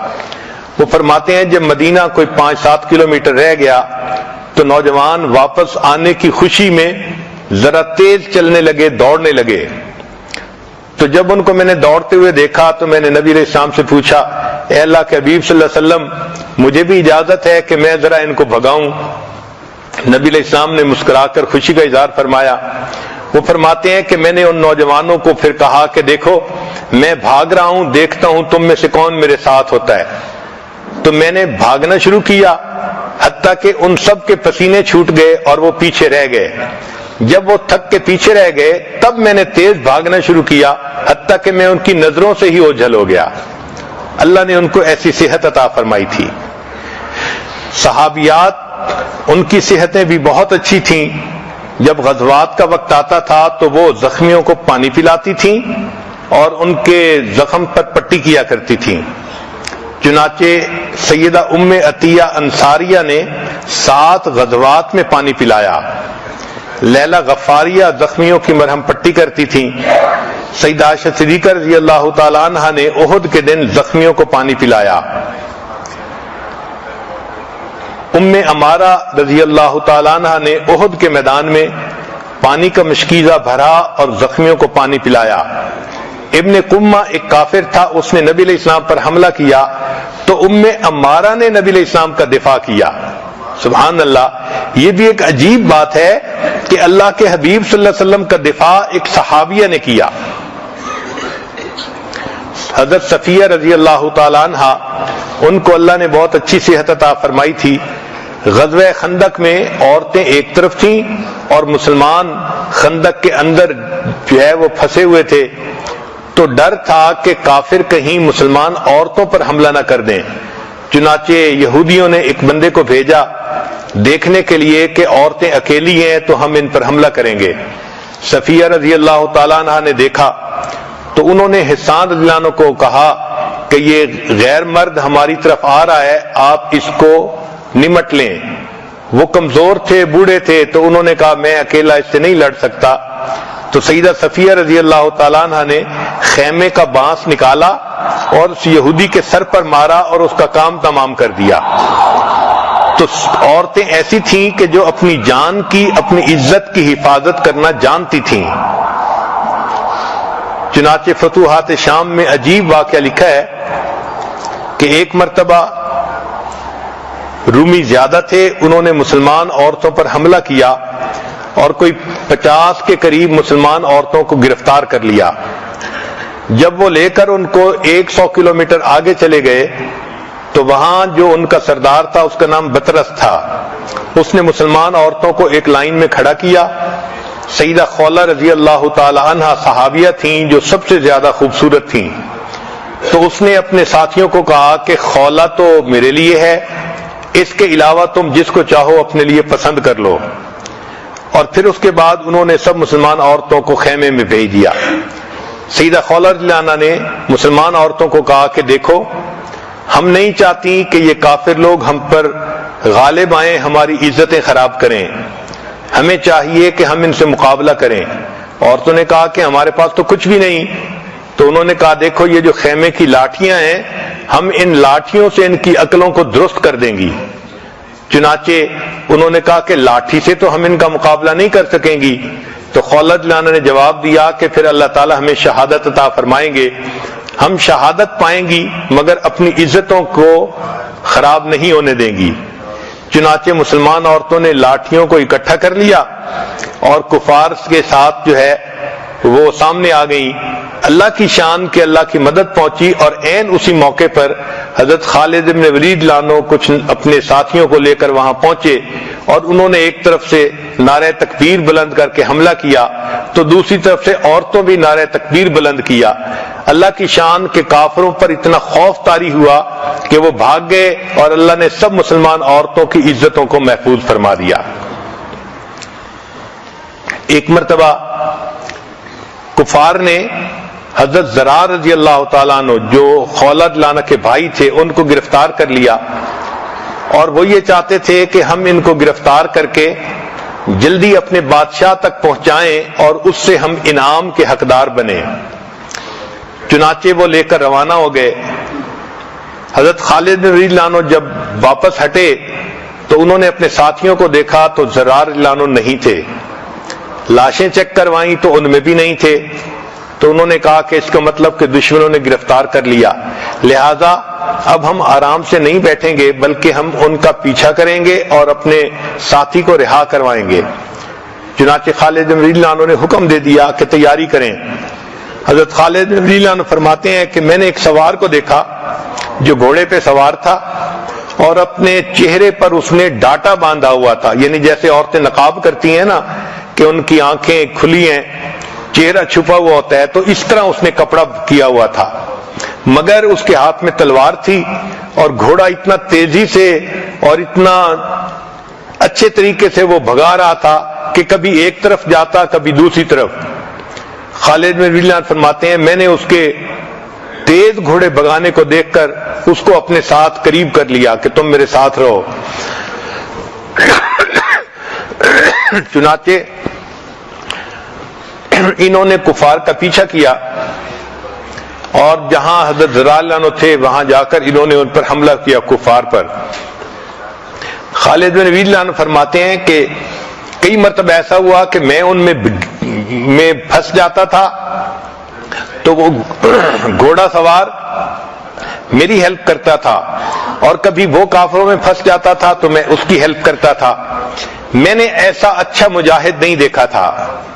وہ فرماتے ہیں جب مدینہ کوئی 5-7 کلومیٹر رہ گیا تو نوجوان واپس آنے کی خوشی میں ذرا تیز چلنے لگے, دوڑنے لگے. تو جب ان کو میں نے دوڑتے ہوئے دیکھا تو میں نے نبی علیہ السلام سے پوچھا, اے اللہ کے حبیب صلی اللہ علیہ وسلم مجھے بھی اجازت ہے کہ میں ذرا ان کو بھگاؤں؟ نبی علیہ السلام نے مسکرا کر خوشی کا اظہار فرمایا. وہ فرماتے ہیں کہ میں نے ان نوجوانوں کو پھر کہا کہ دیکھو میں بھاگ رہا ہوں, دیکھتا ہوں تم میں سے کون میرے ساتھ ہوتا ہے. تو میں نے بھاگنا شروع کیا حتیٰ کہ ان سب کے پسینے چھوٹ گئے اور وہ پیچھے رہ گئے. جب وہ تھک کے پیچھے رہ گئے تب میں نے تیز بھاگنا شروع کیا حتیٰ کہ میں ان کی نظروں سے ہی اوجھل ہو گیا. اللہ نے ان کو ایسی صحت عطا فرمائی تھی. صحابیات ان کی صحتیں بھی بہت اچھی تھیں، جب غزوات کا وقت آتا تھا تو وہ زخمیوں کو پانی پلاتی تھیں اور ان کے زخم پر پٹی کیا کرتی تھیں۔ چنانچہ سیدہ ام عطیہ انصاریہ نے 7 غزوات میں پانی پلایا۔ لیلہ غفاریہ زخمیوں کی مرہم پٹی کرتی تھیں۔ سیدہ عائشہ صدیقہ رضی اللہ تعالی عنہا نے احد کے دن زخمیوں کو پانی پلایا۔ ام عمارہ رضی اللہ تعالی عنہا نے احد کے میدان میں پانی کا مشکیزہ بھرا اور زخمیوں کو پانی پلایا۔ ابن قمہ ایک کافر تھا، اس نے نبی علیہ السلام پر حملہ کیا تو ام عمارہ نے نبی علیہ السلام کا دفاع کیا۔ سبحان اللہ، یہ بھی ایک عجیب بات ہے کہ اللہ کے حبیب صلی اللہ علیہ وسلم کا دفاع ایک صحابیہ نے کیا۔ حضرت صفیہ رضی اللہ تعالی عنہا، ان کو اللہ نے بہت اچھی صحت عطا فرمائی تھی۔ غزوہ خندق میں عورتیں ایک طرف تھیں اور مسلمان خندق کے اندر جو ہے وہ پھنسے ہوئے تھے، تو ڈر تھا کہ کافر کہیں مسلمان عورتوں پر حملہ نہ کر دیں۔ چنانچہ یہودیوں نے ایک بندے کو بھیجا دیکھنے کے لیے کہ عورتیں اکیلی ہیں تو ہم ان پر حملہ کریں گے۔ صفیہ رضی اللہ تعالیٰ عنہ نے دیکھا تو انہوں نے حسان رضی اللہ عنہ کو کہا کہ یہ غیر مرد ہماری طرف آ رہا ہے، آپ اس کو نمٹ لیں۔ وہ کمزور تھے، بوڑھے تھے، تو انہوں نے کہا میں اکیلا اس سے نہیں لڑ سکتا۔ تو سیدہ صفیہ رضی اللہ تعالیٰ عنہ نے خیمے کا بانس نکالا اور اس یہودی کے سر پر مارا اور اس کا کام تمام کر دیا۔ تو عورتیں ایسی تھیں کہ جو اپنی جان کی، اپنی عزت کی حفاظت کرنا جانتی تھیں۔ چنانچہ فتوحات شام میں عجیب واقعہ لکھا ہے کہ ایک مرتبہ رومی زیادہ تھے، انہوں نے مسلمان عورتوں پر حملہ کیا اور کوئی 50 کے قریب مسلمان عورتوں کو گرفتار کر لیا۔ جب وہ لے کر ان کو 100 کلومیٹر آگے چلے گئے تو وہاں جو ان کا سردار تھا اس کا نام بطرس تھا، اس نے مسلمان عورتوں کو ایک لائن میں کھڑا کیا۔ سیدہ خولہ رضی اللہ تعالی عنہا صحابیہ تھیں جو سب سے زیادہ خوبصورت تھیں، تو اس نے اپنے ساتھیوں کو کہا کہ خولہ تو میرے لیے ہے، اس کے علاوہ تم جس کو چاہو اپنے لیے پسند کر لو۔ اور پھر اس کے بعد انہوں نے سب مسلمان عورتوں کو خیمے میں بھیج دیا۔ سیدہ خولہ رضی اللہ عنہا نے مسلمان عورتوں کو کہا کہ دیکھو، ہم نہیں چاہتی کہ یہ کافر لوگ ہم پر غالب آئیں، ہماری عزتیں خراب کریں، ہمیں چاہیے کہ ہم ان سے مقابلہ کریں۔ عورتوں نے کہا کہ ہمارے پاس تو کچھ بھی نہیں۔ تو انہوں نے کہا دیکھو یہ جو خیمے کی لاٹھیاں ہیں، ہم ان لاٹھیوں سے ان کی عقلوں کو درست کر دیں گی۔ چنانچہ انہوں نے کہا کہ لاٹھی سے تو ہم ان کا مقابلہ نہیں کر سکیں گی۔ تو خولہ رضی اللہ عنہ نے جواب دیا کہ پھر اللہ تعالی ہمیں شہادت عطا فرمائیں گے، ہم شہادت پائیں گی مگر اپنی عزتوں کو خراب نہیں ہونے دیں گی۔ چنانچہ مسلمان عورتوں نے لاٹھیوں کو اکٹھا کر لیا اور کفار کے ساتھ جو ہے وہ سامنے آ گئیں۔ اللہ کی شان کہ اللہ کی مدد پہنچی اور عین اسی موقع پر حضرت خالد بن ولید لانو کچھ اپنے ساتھیوں کو لے کر وہاں پہنچے اور انہوں نے ایک طرف سے نعرہ تکبیر بلند کر کے حملہ کیا تو دوسری طرف سے عورتوں بھی نعرہ تکبیر بلند کیا۔ اللہ کی شان کہ کافروں پر اتنا خوف طاری ہوا کہ وہ بھاگ گئے اور اللہ نے سب مسلمان عورتوں کی عزتوں کو محفوظ فرما دیا۔ ایک مرتبہ کفار نے حضرت زرار رضی اللہ تعالیٰ عنہ جو خولہ رضی اللہ عنہ کے بھائی تھے ان کو گرفتار کر لیا، اور وہ یہ چاہتے تھے کہ ہم ان کو گرفتار کر کے جلدی اپنے بادشاہ تک پہنچائیں اور اس سے ہم انعام کے حقدار بنیں۔ چنانچہ وہ لے کر روانہ ہو گئے۔ حضرت خالد رضی اللہ عنہ جب واپس ہٹے تو انہوں نے اپنے ساتھیوں کو دیکھا تو زرار رضی اللہ عنہ نہیں تھے۔ لاشیں چیک کروائیں تو ان میں بھی نہیں تھے۔ تو انہوں نے کہا کہ اس کا مطلب کہ دشمنوں نے گرفتار کر لیا، لہذا اب ہم آرام سے نہیں بیٹھیں گے بلکہ ہم ان کا پیچھا کریں گے اور اپنے ساتھی کو رہا کروائیں گے۔ چنانچہ خالد رضی اللہ عنہ نے حکم دے دیا کہ تیاری کریں۔ حضرت خالد رضی اللہ عنہ فرماتے ہیں کہ میں نے ایک سوار کو دیکھا جو گھوڑے پہ سوار تھا اور اپنے چہرے پر اس نے ڈاٹا باندھا ہوا تھا، یعنی جیسے عورتیں نقاب کرتی ہیں نا کہ ان کی آنکھیں کھلی ہیں، چہرہ چھپا ہوا ہوتا ہے، تو اس طرح اس نے کپڑا کیا ہوا تھا، مگر اس کے ہاتھ میں تلوار تھی اور گھوڑا اتنا تیزی سے اور اتنا اچھے طریقے سے وہ بھگا رہا تھا کہ کبھی ایک طرف جاتا کبھی دوسری طرف. خالد بن ولید فرماتے ہیں میں نے اس کے تیز گھوڑے بھگانے کو دیکھ کر اس کو اپنے ساتھ قریب کر لیا کہ تم میرے ساتھ رہو. چنانچہ انہوں نے کفار کا پیچھا کیا اور جہاں حضرت ذرا اللہ عنہ تھے وہاں جا کر انہوں نے ان پر حملہ کیا کفار پر. خالد بن ولید عنہ فرماتے ہیں کہ کئی مرتبہ ایسا ہوا کہ میں ان میں پھنس جاتا تھا تو وہ گھوڑا سوار میری ہیلپ کرتا تھا اور کبھی وہ کافروں میں پھنس جاتا تھا تو میں اس کی ہیلپ کرتا تھا. میں نے ایسا اچھا مجاہد نہیں دیکھا تھا,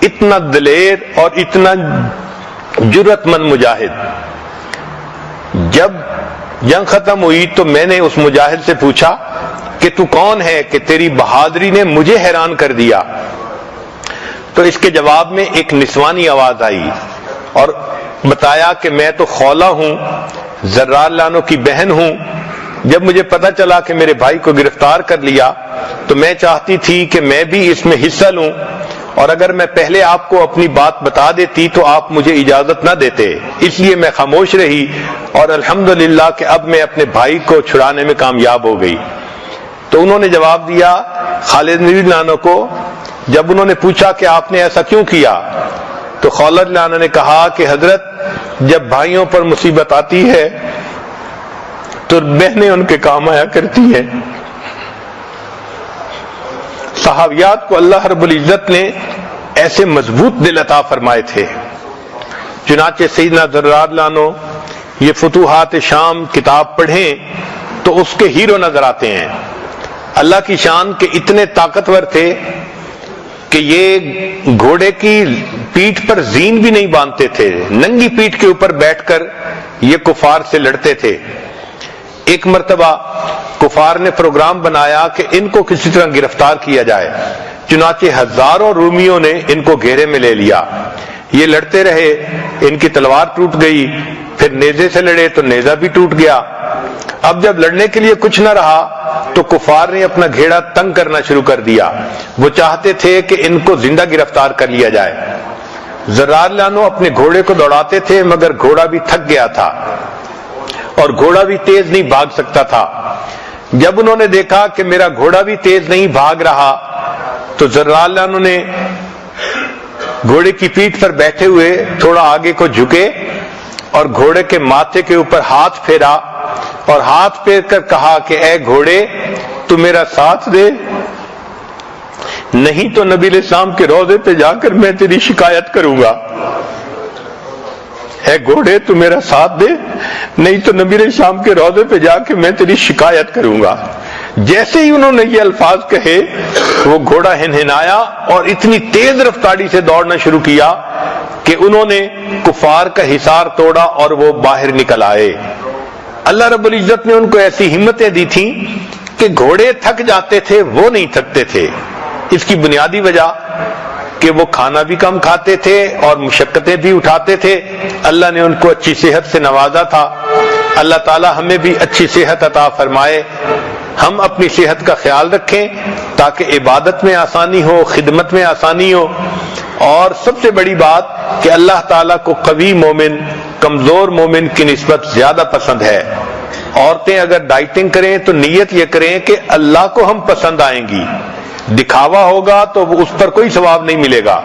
اتنا دلیر اور اتنا جرأت مند مجاہد. جب جنگ ختم ہوئی تو میں نے اس مجاہد سے پوچھا کہ تو کون ہے کہ تیری بہادری نے مجھے حیران کر دیا. تو اس کے جواب میں ایک نسوانی آواز آئی اور بتایا کہ میں تو خولہ ہوں, ذرا اللہ عنہ کی بہن ہوں. جب مجھے پتا چلا کہ میرے بھائی کو گرفتار کر لیا تو میں چاہتی تھی کہ میں بھی اس میں حصہ لوں, اور اگر میں پہلے آپ کو اپنی بات بتا دیتی تو آپ مجھے اجازت نہ دیتے, اس لیے میں خاموش رہی اور الحمدللہ کہ اب میں اپنے بھائی کو چھڑانے میں کامیاب ہو گئی. تو انہوں نے جواب دیا خالد بن ولید عنہ کو, جب انہوں نے پوچھا کہ آپ نے ایسا کیوں کیا تو خالد بن عنہ نے کہا کہ حضرت جب بھائیوں پر مصیبت آتی ہے تو بہنیں ان کے کام آیا کرتی ہیں. صحابیات کو اللہ رب العزت نے ایسے مضبوط دل عطا فرمائے تھے. چنانچہ سیدنا ذرا اللہ عنہ یہ فتوحات شام کتاب پڑھیں تو اس کے ہیرو نظر آتے ہیں. اللہ کی شان کے اتنے طاقتور تھے کہ یہ گھوڑے کی پیٹھ پر زین بھی نہیں باندھتے تھے, ننگی پیٹھ کے اوپر بیٹھ کر یہ کفار سے لڑتے تھے. ایک مرتبہ کفار نے پروگرام بنایا کہ ان کو کسی طرح گرفتار کیا جائے, چنانچہ ہزاروں رومیوں نے ان کو گھیرے میں لے لیا. یہ لڑتے رہے, ان کی تلوار ٹوٹ گئی, پھر نیزے سے لڑے تو نیزہ بھی ٹوٹ گیا. اب جب لڑنے کے لیے کچھ نہ رہا تو کفار نے اپنا گھیڑا تنگ کرنا شروع کر دیا. وہ چاہتے تھے کہ ان کو زندہ گرفتار کر لیا جائے. ذرا اللہ عنہ اپنے گھوڑے کو دوڑاتے تھے مگر گھوڑا بھی تھک گیا تھا اور گھوڑا بھی تیز نہیں بھاگ سکتا تھا. جب انہوں نے دیکھا کہ میرا گھوڑا بھی تیز نہیں بھاگ رہا تو ذرا اللہ عنہ نے گھوڑے کی پیٹھ پر بیٹھے ہوئے تھوڑا آگے کو جھکے اور گھوڑے کے ماتھے کے اوپر ہاتھ پھیرا اور ہاتھ پھیر کر کہا کہ اے گھوڑے تو میرا ساتھ دے, نہیں تو نبی علیہ السلام کے روضے پہ جا کر میں تیری شکایت کروں گا. اے گھوڑے تو میرا ساتھ دے, نہیں تو نبی علیہ السلام کے روضے پہ جا کے میں تیری شکایت کروں گا. جیسے ہی انہوں نے یہ الفاظ کہے وہ گھوڑا ہنہنایا اور اتنی تیز رفتاری سے دوڑنا شروع کیا کہ انہوں نے کفار کا حصار توڑا اور وہ باہر نکل آئے. اللہ رب العزت نے ان کو ایسی ہمتیں دی تھیں کہ گھوڑے تھک جاتے تھے, وہ نہیں تھکتے تھے. اس کی بنیادی وجہ کہ وہ کھانا بھی کم کھاتے تھے اور مشقتیں بھی اٹھاتے تھے. اللہ نے ان کو اچھی صحت سے نوازا تھا. اللہ تعالی ہمیں بھی اچھی صحت عطا فرمائے. ہم اپنی صحت کا خیال رکھیں تاکہ عبادت میں آسانی ہو, خدمت میں آسانی ہو. اور سب سے بڑی بات کہ اللہ تعالیٰ کو قوی مومن کمزور مومن کی نسبت زیادہ پسند ہے. عورتیں اگر ڈائٹنگ کریں تو نیت یہ کریں کہ اللہ کو ہم پسند آئیں گی. دکھاوا ہوگا تو اس پر کوئی ثواب نہیں ملے گا,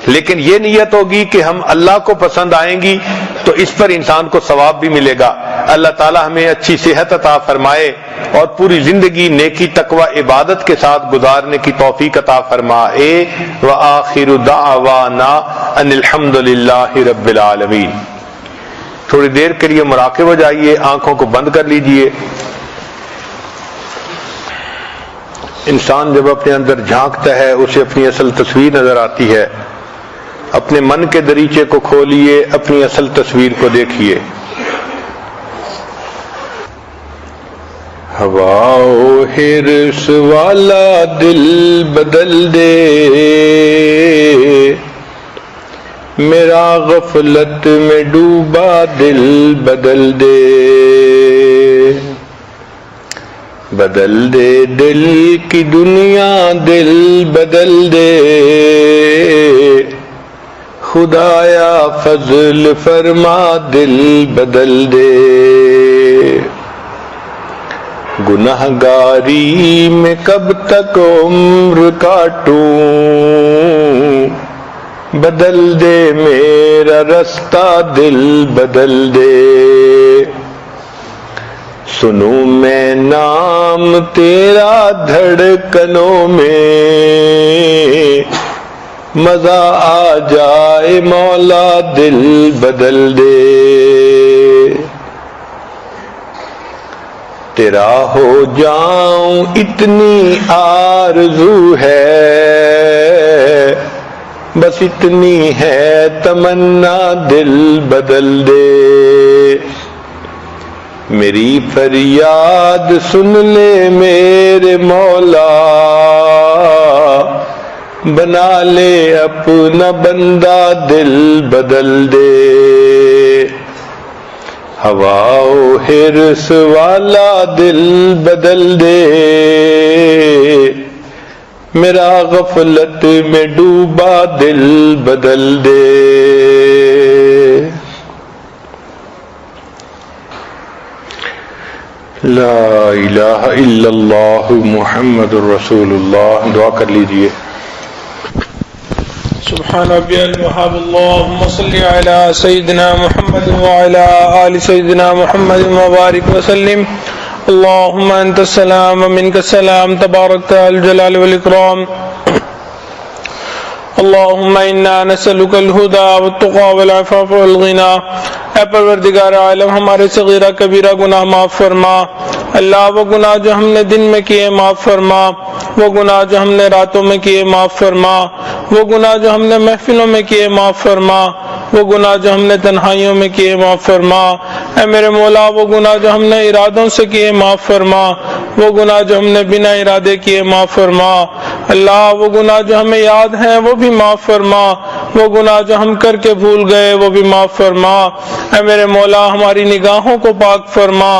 لیکن یہ نیت ہوگی کہ ہم اللہ کو پسند آئیں گی تو اس پر انسان کو ثواب بھی ملے گا. اللہ تعالی ہمیں اچھی صحت عطا فرمائے اور پوری زندگی نیکی تقوی عبادت کے ساتھ گزارنے کی توفیق عطا فرمائے. وآخر دعوانا ان الحمدللہ رب العالمین. تھوڑی دیر کے لیے مراقب ہو جائیے, آنکھوں کو بند کر لیجئے. انسان جب اپنے اندر جھانکتا ہے اسے اپنی اصل تصویر نظر آتی ہے. اپنے من کے دریچے کو کھولیے, اپنی اصل تصویر کو دیکھیے. ہوا و حرص والا دل بدل دے, میرا غفلت میں ڈوبا دل بدل دے. بدل دے دل کی دنیا، دل بدل دے خدایا فضل فرما، دل بدل دے گنہگاری میں کب تک عمر کاٹوں، بدل دے میرا رستہ، دل بدل دے سنوں میں نام تیرا دھڑکنوں میں، مزہ آ جائے مولا، دل بدل دے تیرا ہو جاؤں اتنی آرزو ہے، بس اتنی ہے تمنا، دل بدل دے میری فریاد سن لے میرے مولا، بنا لے اپنا بندہ، دل بدل دے ہوا و حرص والا، دل بدل دے میرا غفلت میں ڈوبا، دل بدل دے لا الہ الا اللہ محمد الرسول اللہ۔ دعا کر لیجئے۔ سبحان ربی الوہاب، اللہم صلی علی سیدنا محمد وعلی آل سیدنا محمد وبارک وسلم۔ اللہم انت السلام ومنک السلام، تبارکت الجلال والاکرام۔ اللہم انا نسألک الہدی والتقی والعفاف والغنی۔ اے پروردگار عالم، ہمارے صغیرہ کبیرہ گناہ معاف فرما۔ اللہ وہ گناہ جو ہم نے دن میں کیے معاف فرما، وہ گناہ جو ہم نے راتوں میں کیے معاف فرما، وہ گناہ جو ہم نے محفلوں میں کیے معاف فرما، وہ گناہ جو ہم نے تنہائیوں میں کیے معاف فرما۔ اے میرے مولا، وہ گناہ جو ہم نے ارادوں سے کیے معاف فرما، وہ گناہ جو ہم نے بنا ارادے کیے معاف فرما۔ اللہ وہ گناہ جو ہمیں یاد ہیں وہ بھی معاف فرما، وہ گناہ جو ہم کر کے بھول گئے وہ بھی معاف فرما۔ اے میرے مولا، ہماری نگاہوں کو پاک فرما،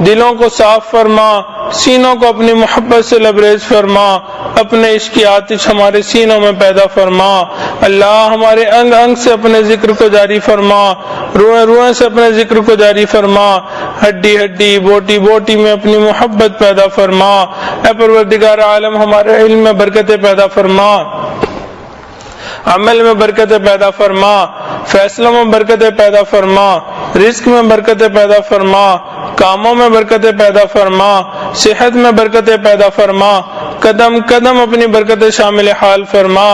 دلوں کو صاف فرما، سینوں کو اپنی محبت سے لبریز فرما، اپنے عشق کی آتش ہمارے سینوں میں پیدا فرما۔ اللہ ہمارے انگ انگ سے اپنے ذکر کو جاری فرما، روئیں روئیں سے اپنے ذکر کو جاری فرما، ہڈی ہڈی بوٹی بوٹی میں اپنی محبت پیدا فرما۔ اے پروردگار عالم، ہمارے علم میں برکتیں پیدا فرما، عمل میں برکتیں پیدا فرما، فیصلوں میں برکتیں پیدا فرما، رزق میں برکتیں پیدا فرما، کاموں میں برکتیں پیدا فرما، صحت میں برکتیں پیدا فرما، قدم قدم اپنی برکتیں شامل حال فرما۔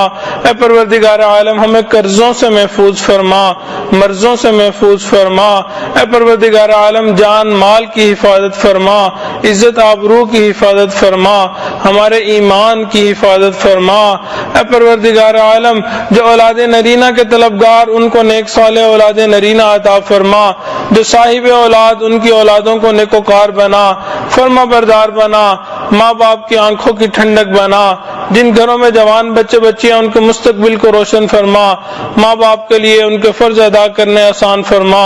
اے پروردگار عالم، ہمیں قرضوں سے محفوظ فرما، مرضوں سے محفوظ فرما۔ اے پروردگار عالم، جان مال کی حفاظت فرما، عزت آبرو کی حفاظت فرما، ہمارے ایمان کی حفاظت فرما۔ اے پروردگار عالم، جو اولاد نرینہ کے طلبگار ان کو نیک صالح اولاد نرینہ عطا فرما، جو صاحب اولاد ان کی اولادوں کو نیکوکار بنا، فرما بردار بنا، ماں باپ کی آنکھوں کی ٹھنڈک بنا، جن گھروں میں جوان بچے بچیاں ان کے مستقبل کو روشن فرما، ماں باپ کے لیے ان کے فرض ادا کرنے آسان فرما۔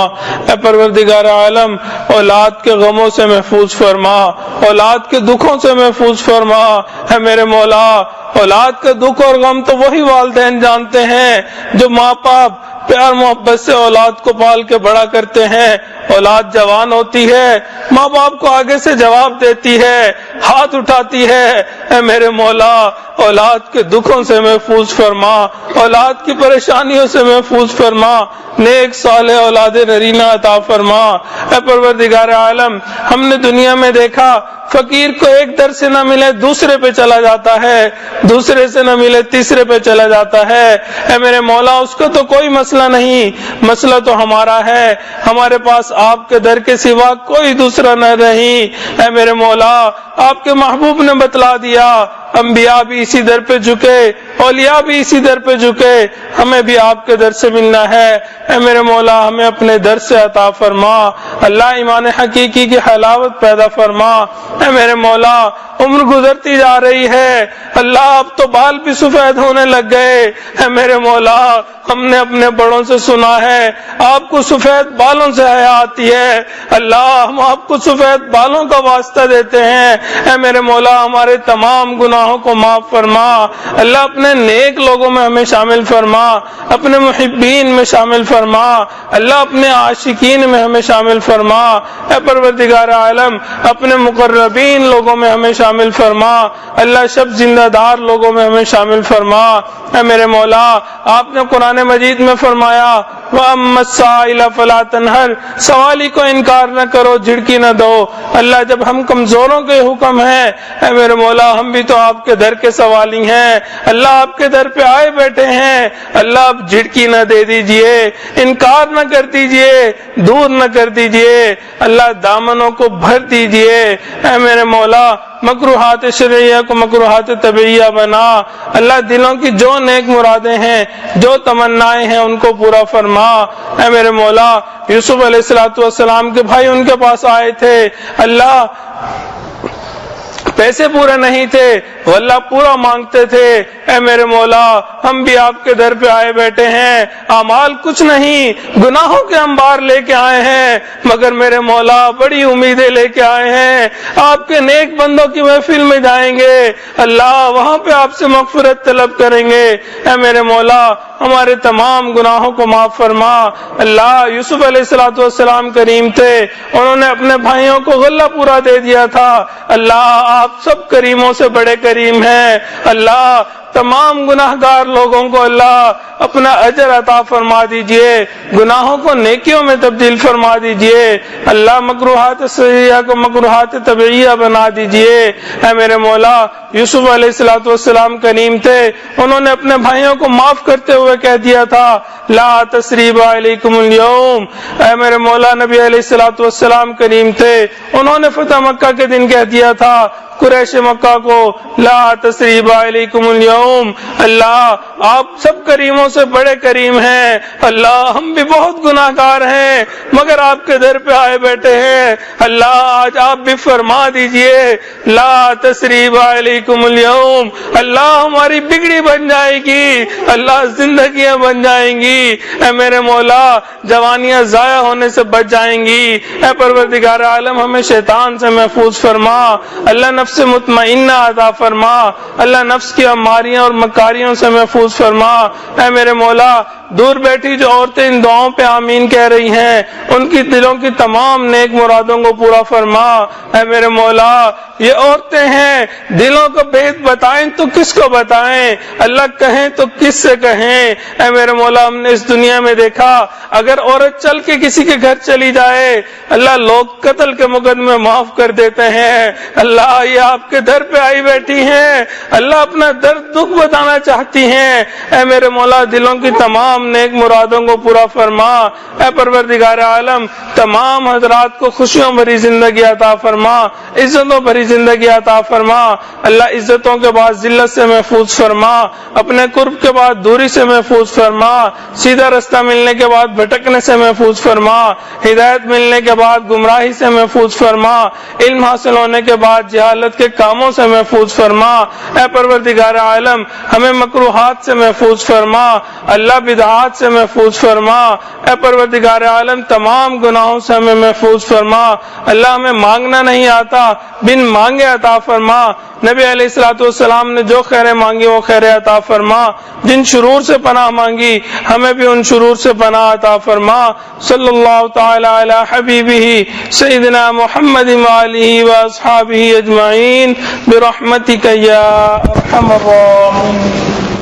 اے پروردگار عالم، اولاد کے غموں سے محفوظ فرما، اولاد کے دکھوں سے محفوظ فرما۔ اے میرے مولا، اولاد کا دکھ اور غم تو وہی والدین جانتے ہیں جو ماں باپ پیار محبت سے اولاد کو پال کے بڑا کرتے ہیں۔ اولاد جوان ہوتی ہے، ماں باپ کو آگے سے جواب دیتی ہے، ہاتھ اٹھاتی ہے۔ اے میرے مولا، اولاد کے دکھوں سے محفوظ فرما، اولاد کی پریشانیوں سے محفوظ فرما، نیک صالح اولاد نرینہ عطا فرما۔ اے پروردگار عالم، ہم نے دنیا میں دیکھا فقیر کو ایک در سے نہ ملے دوسرے پہ چلا جاتا ہے، دوسرے سے نہ ملے تیسرے پہ چلا جاتا ہے۔ اے میرے مولا، اس کو تو کوئی مسئلہ نہیں، مسئلہ تو ہمارا ہے، ہمارے پاس آپ کے در کے سوا کوئی دوسرا نہ نہیں۔ اے میرے مولا، آپ کے محبوب نے بتلا دیا، انبیاء بھی اسی در پہ جھکے، اولیاء بھی اسی در پہ جھکے، ہمیں بھی آپ کے در سے ملنا ہے۔ اے میرے مولا ہمیں اپنے در سے عطا فرما، اللہ ایمان حقیقی کی حلاوت پیدا فرما۔ اے میرے مولا عمر گزرتی جا رہی ہے، اللہ اب تو بال بھی سفید ہونے لگ گئے۔ اے میرے مولا ہم نے اپنے بڑوں سے سنا ہے آپ کو سفید بالوں سے حیا آتی ہے، اللہ ہم آپ کو سفید بالوں کا واسطہ دیتے ہیں۔ اے میرے مولا ہمارے تمام گناہوں کو معاف فرما، اللہ اپنے نیک لوگوں میں ہمیں شامل فرما، اپنے محبین میں شامل فرما، اللہ اپنے عاشقین میں ہمیں شامل فرما۔ اے پروردگار عالم اپنے مقربین لوگوں میں ہمیں شامل فرما، اللہ شب زندہ دار لوگوں میں ہمیں شامل فرما۔ اے میرے مولا آپ نے قرآن مجید میں فرمایا وَأَمَّا السَّائِلَ فَلَا تَنْهَرْ، سوالی کو انکار نہ کرو، جھڑکی نہ دو۔ اللہ جب ہم کمزوروں کے حکم ہیں، اے میرے مولا ہم بھی تو آپ کے در کے سوالی ہیں، اللہ آپ کے در پہ آئے بیٹھے ہیں، اللہ آپ جھڑکی نہ دے دیجئے، انکار نہ کر دیجئے، دور نہ کر دیجئے، اللہ دامنوں کو بھر دیجئے۔ اے میرے مولا مکروہات شرعیہ کو مکروہات طبیعیہ بنا، اللہ دلوں کی جو نیک مرادیں ہیں، جو تمنائیں ہیں ان کو پورا فرما۔ اے میرے مولا یوسف علیہ السلام کے بھائی ان کے پاس آئے تھے، اللہ پیسے پورے نہیں تھے، واللہ پورا مانگتے تھے۔ اے میرے مولا ہم بھی آپ کے در پہ آئے بیٹھے ہیں، اعمال کچھ نہیں، گناہوں کے انبار لے کے آئے ہیں، مگر میرے مولا بڑی امیدیں لے کے آئے ہیں، آپ کے نیک بندوں کی محفل میں جائیں گے، اللہ وہاں پہ آپ سے مغفرت طلب کریں گے۔ اے میرے مولا ہمارے تمام گناہوں کو معاف فرما۔ اللہ یوسف علیہ السلام کریم تھے، انہوں نے اپنے بھائیوں کو غلہ پورا دے دیا تھا، اللہ آپ سب کریموں سے بڑے کریم ہیں، اللہ تمام گناہگار لوگوں کو اللہ اپنا اجر عطا فرما دیجئے، گناہوں کو نیکیوں میں تبدیل فرما دیجئے، اللہ مکروہات شرعیہ کو مکروہات طبیعیہ بنا دیجئے۔ اے میرے مولا یوسف علیہ السلام کریم تھے، انہوں نے اپنے بھائیوں کو معاف کرتے ہوئے کہہ دیا تھا لا تثریب علیکم اليوم۔ اے میرے مولا نبی علیہ السلام کریم تھے، انہوں نے فتح مکہ کے دن کہہ دیا تھا قریش مکہ کو لا تثریب علیکم اليوم، اللہ آپ سب کریموں سے بڑے کریم ہیں، اللہ ہم بھی بہت گناہگار ہیں مگر آپ کے در پہ آئے بیٹھے ہیں، اللہ آج آپ بھی فرما دیجئے لا تثریب علیکم اليوم، اللہ ہماری بگڑی بن جائے گی، اللہ زندگیاں بن جائیں گی، اے میرے مولا جوانیاں ضائع ہونے سے بچ جائیں گی۔ اے پروردگار عالم ہمیں شیطان سے محفوظ فرما، اللہ نفس مطمئنہ عطا فرما، اللہ نفس کی اماریاں اور مکاریوں سے محفوظ فرما۔ اے میرے مولا دور بیٹھی جو عورتیں ان دعاؤں پہ آمین کہہ رہی ہیں، ان کی دلوں کی تمام نیک مرادوں کو پورا فرما۔ اے میرے مولا یہ عورتیں ہیں، دلوں کو بھید بتائیں تو کس کو بتائیں، اللہ کہیں تو کس سے کہیں۔ اے میرے مولا ہم نے اس دنیا میں دیکھا اگر عورت چل کے کسی کے گھر چلی جائے، اللہ لوگ قتل کے مقدمے معاف کر دیتے ہیں، اللہ یہ آپ کے در پہ آئی بیٹھی ہیں، اللہ اپنا درد دکھ بتانا چاہتی ہیں، اے میرے مولا دلوں کی تمام نیک مرادوں کو پورا فرما۔ اے پروردگار عالم تمام حضرات کو خوشیوں بھری زندگی عطا فرما، عزتوں بھری زندگی عطا فرما، اللہ عزتوں کے بعد ذلت سے محفوظ فرما، اپنے قرب کے بعد دوری سے محفوظ فرما، سیدھا رستہ ملنے کے بعد بھٹکنے سے محفوظ فرما، ہدایت ملنے کے بعد گمراہی سے محفوظ فرما، علم حاصل ہونے کے بعد جہالت کے کاموں سے محفوظ فرما۔ اے پروردگار عالم ہمیں مکروہات سے محفوظ فرما، اللہ بدعات سے محفوظ فرما، اے پروردگار عالم تمام گناہوں سے ہمیں محفوظ فرما، اللہ ہمیں مانگنا نہیں آتا بن مانگے عطا فرما، نبی علیہ السلام نے جو خیریں مانگی وہ خیریں عطا فرما، جن شرور سے پناہ مانگی ہمیں بھی ان شرور سے پناہ عطا فرما۔ صلی اللہ تعالی علی حبیبہ سیدنا محمد وآلہ واصحابہ اجمعین برحمتک یا ارحم الراحمین۔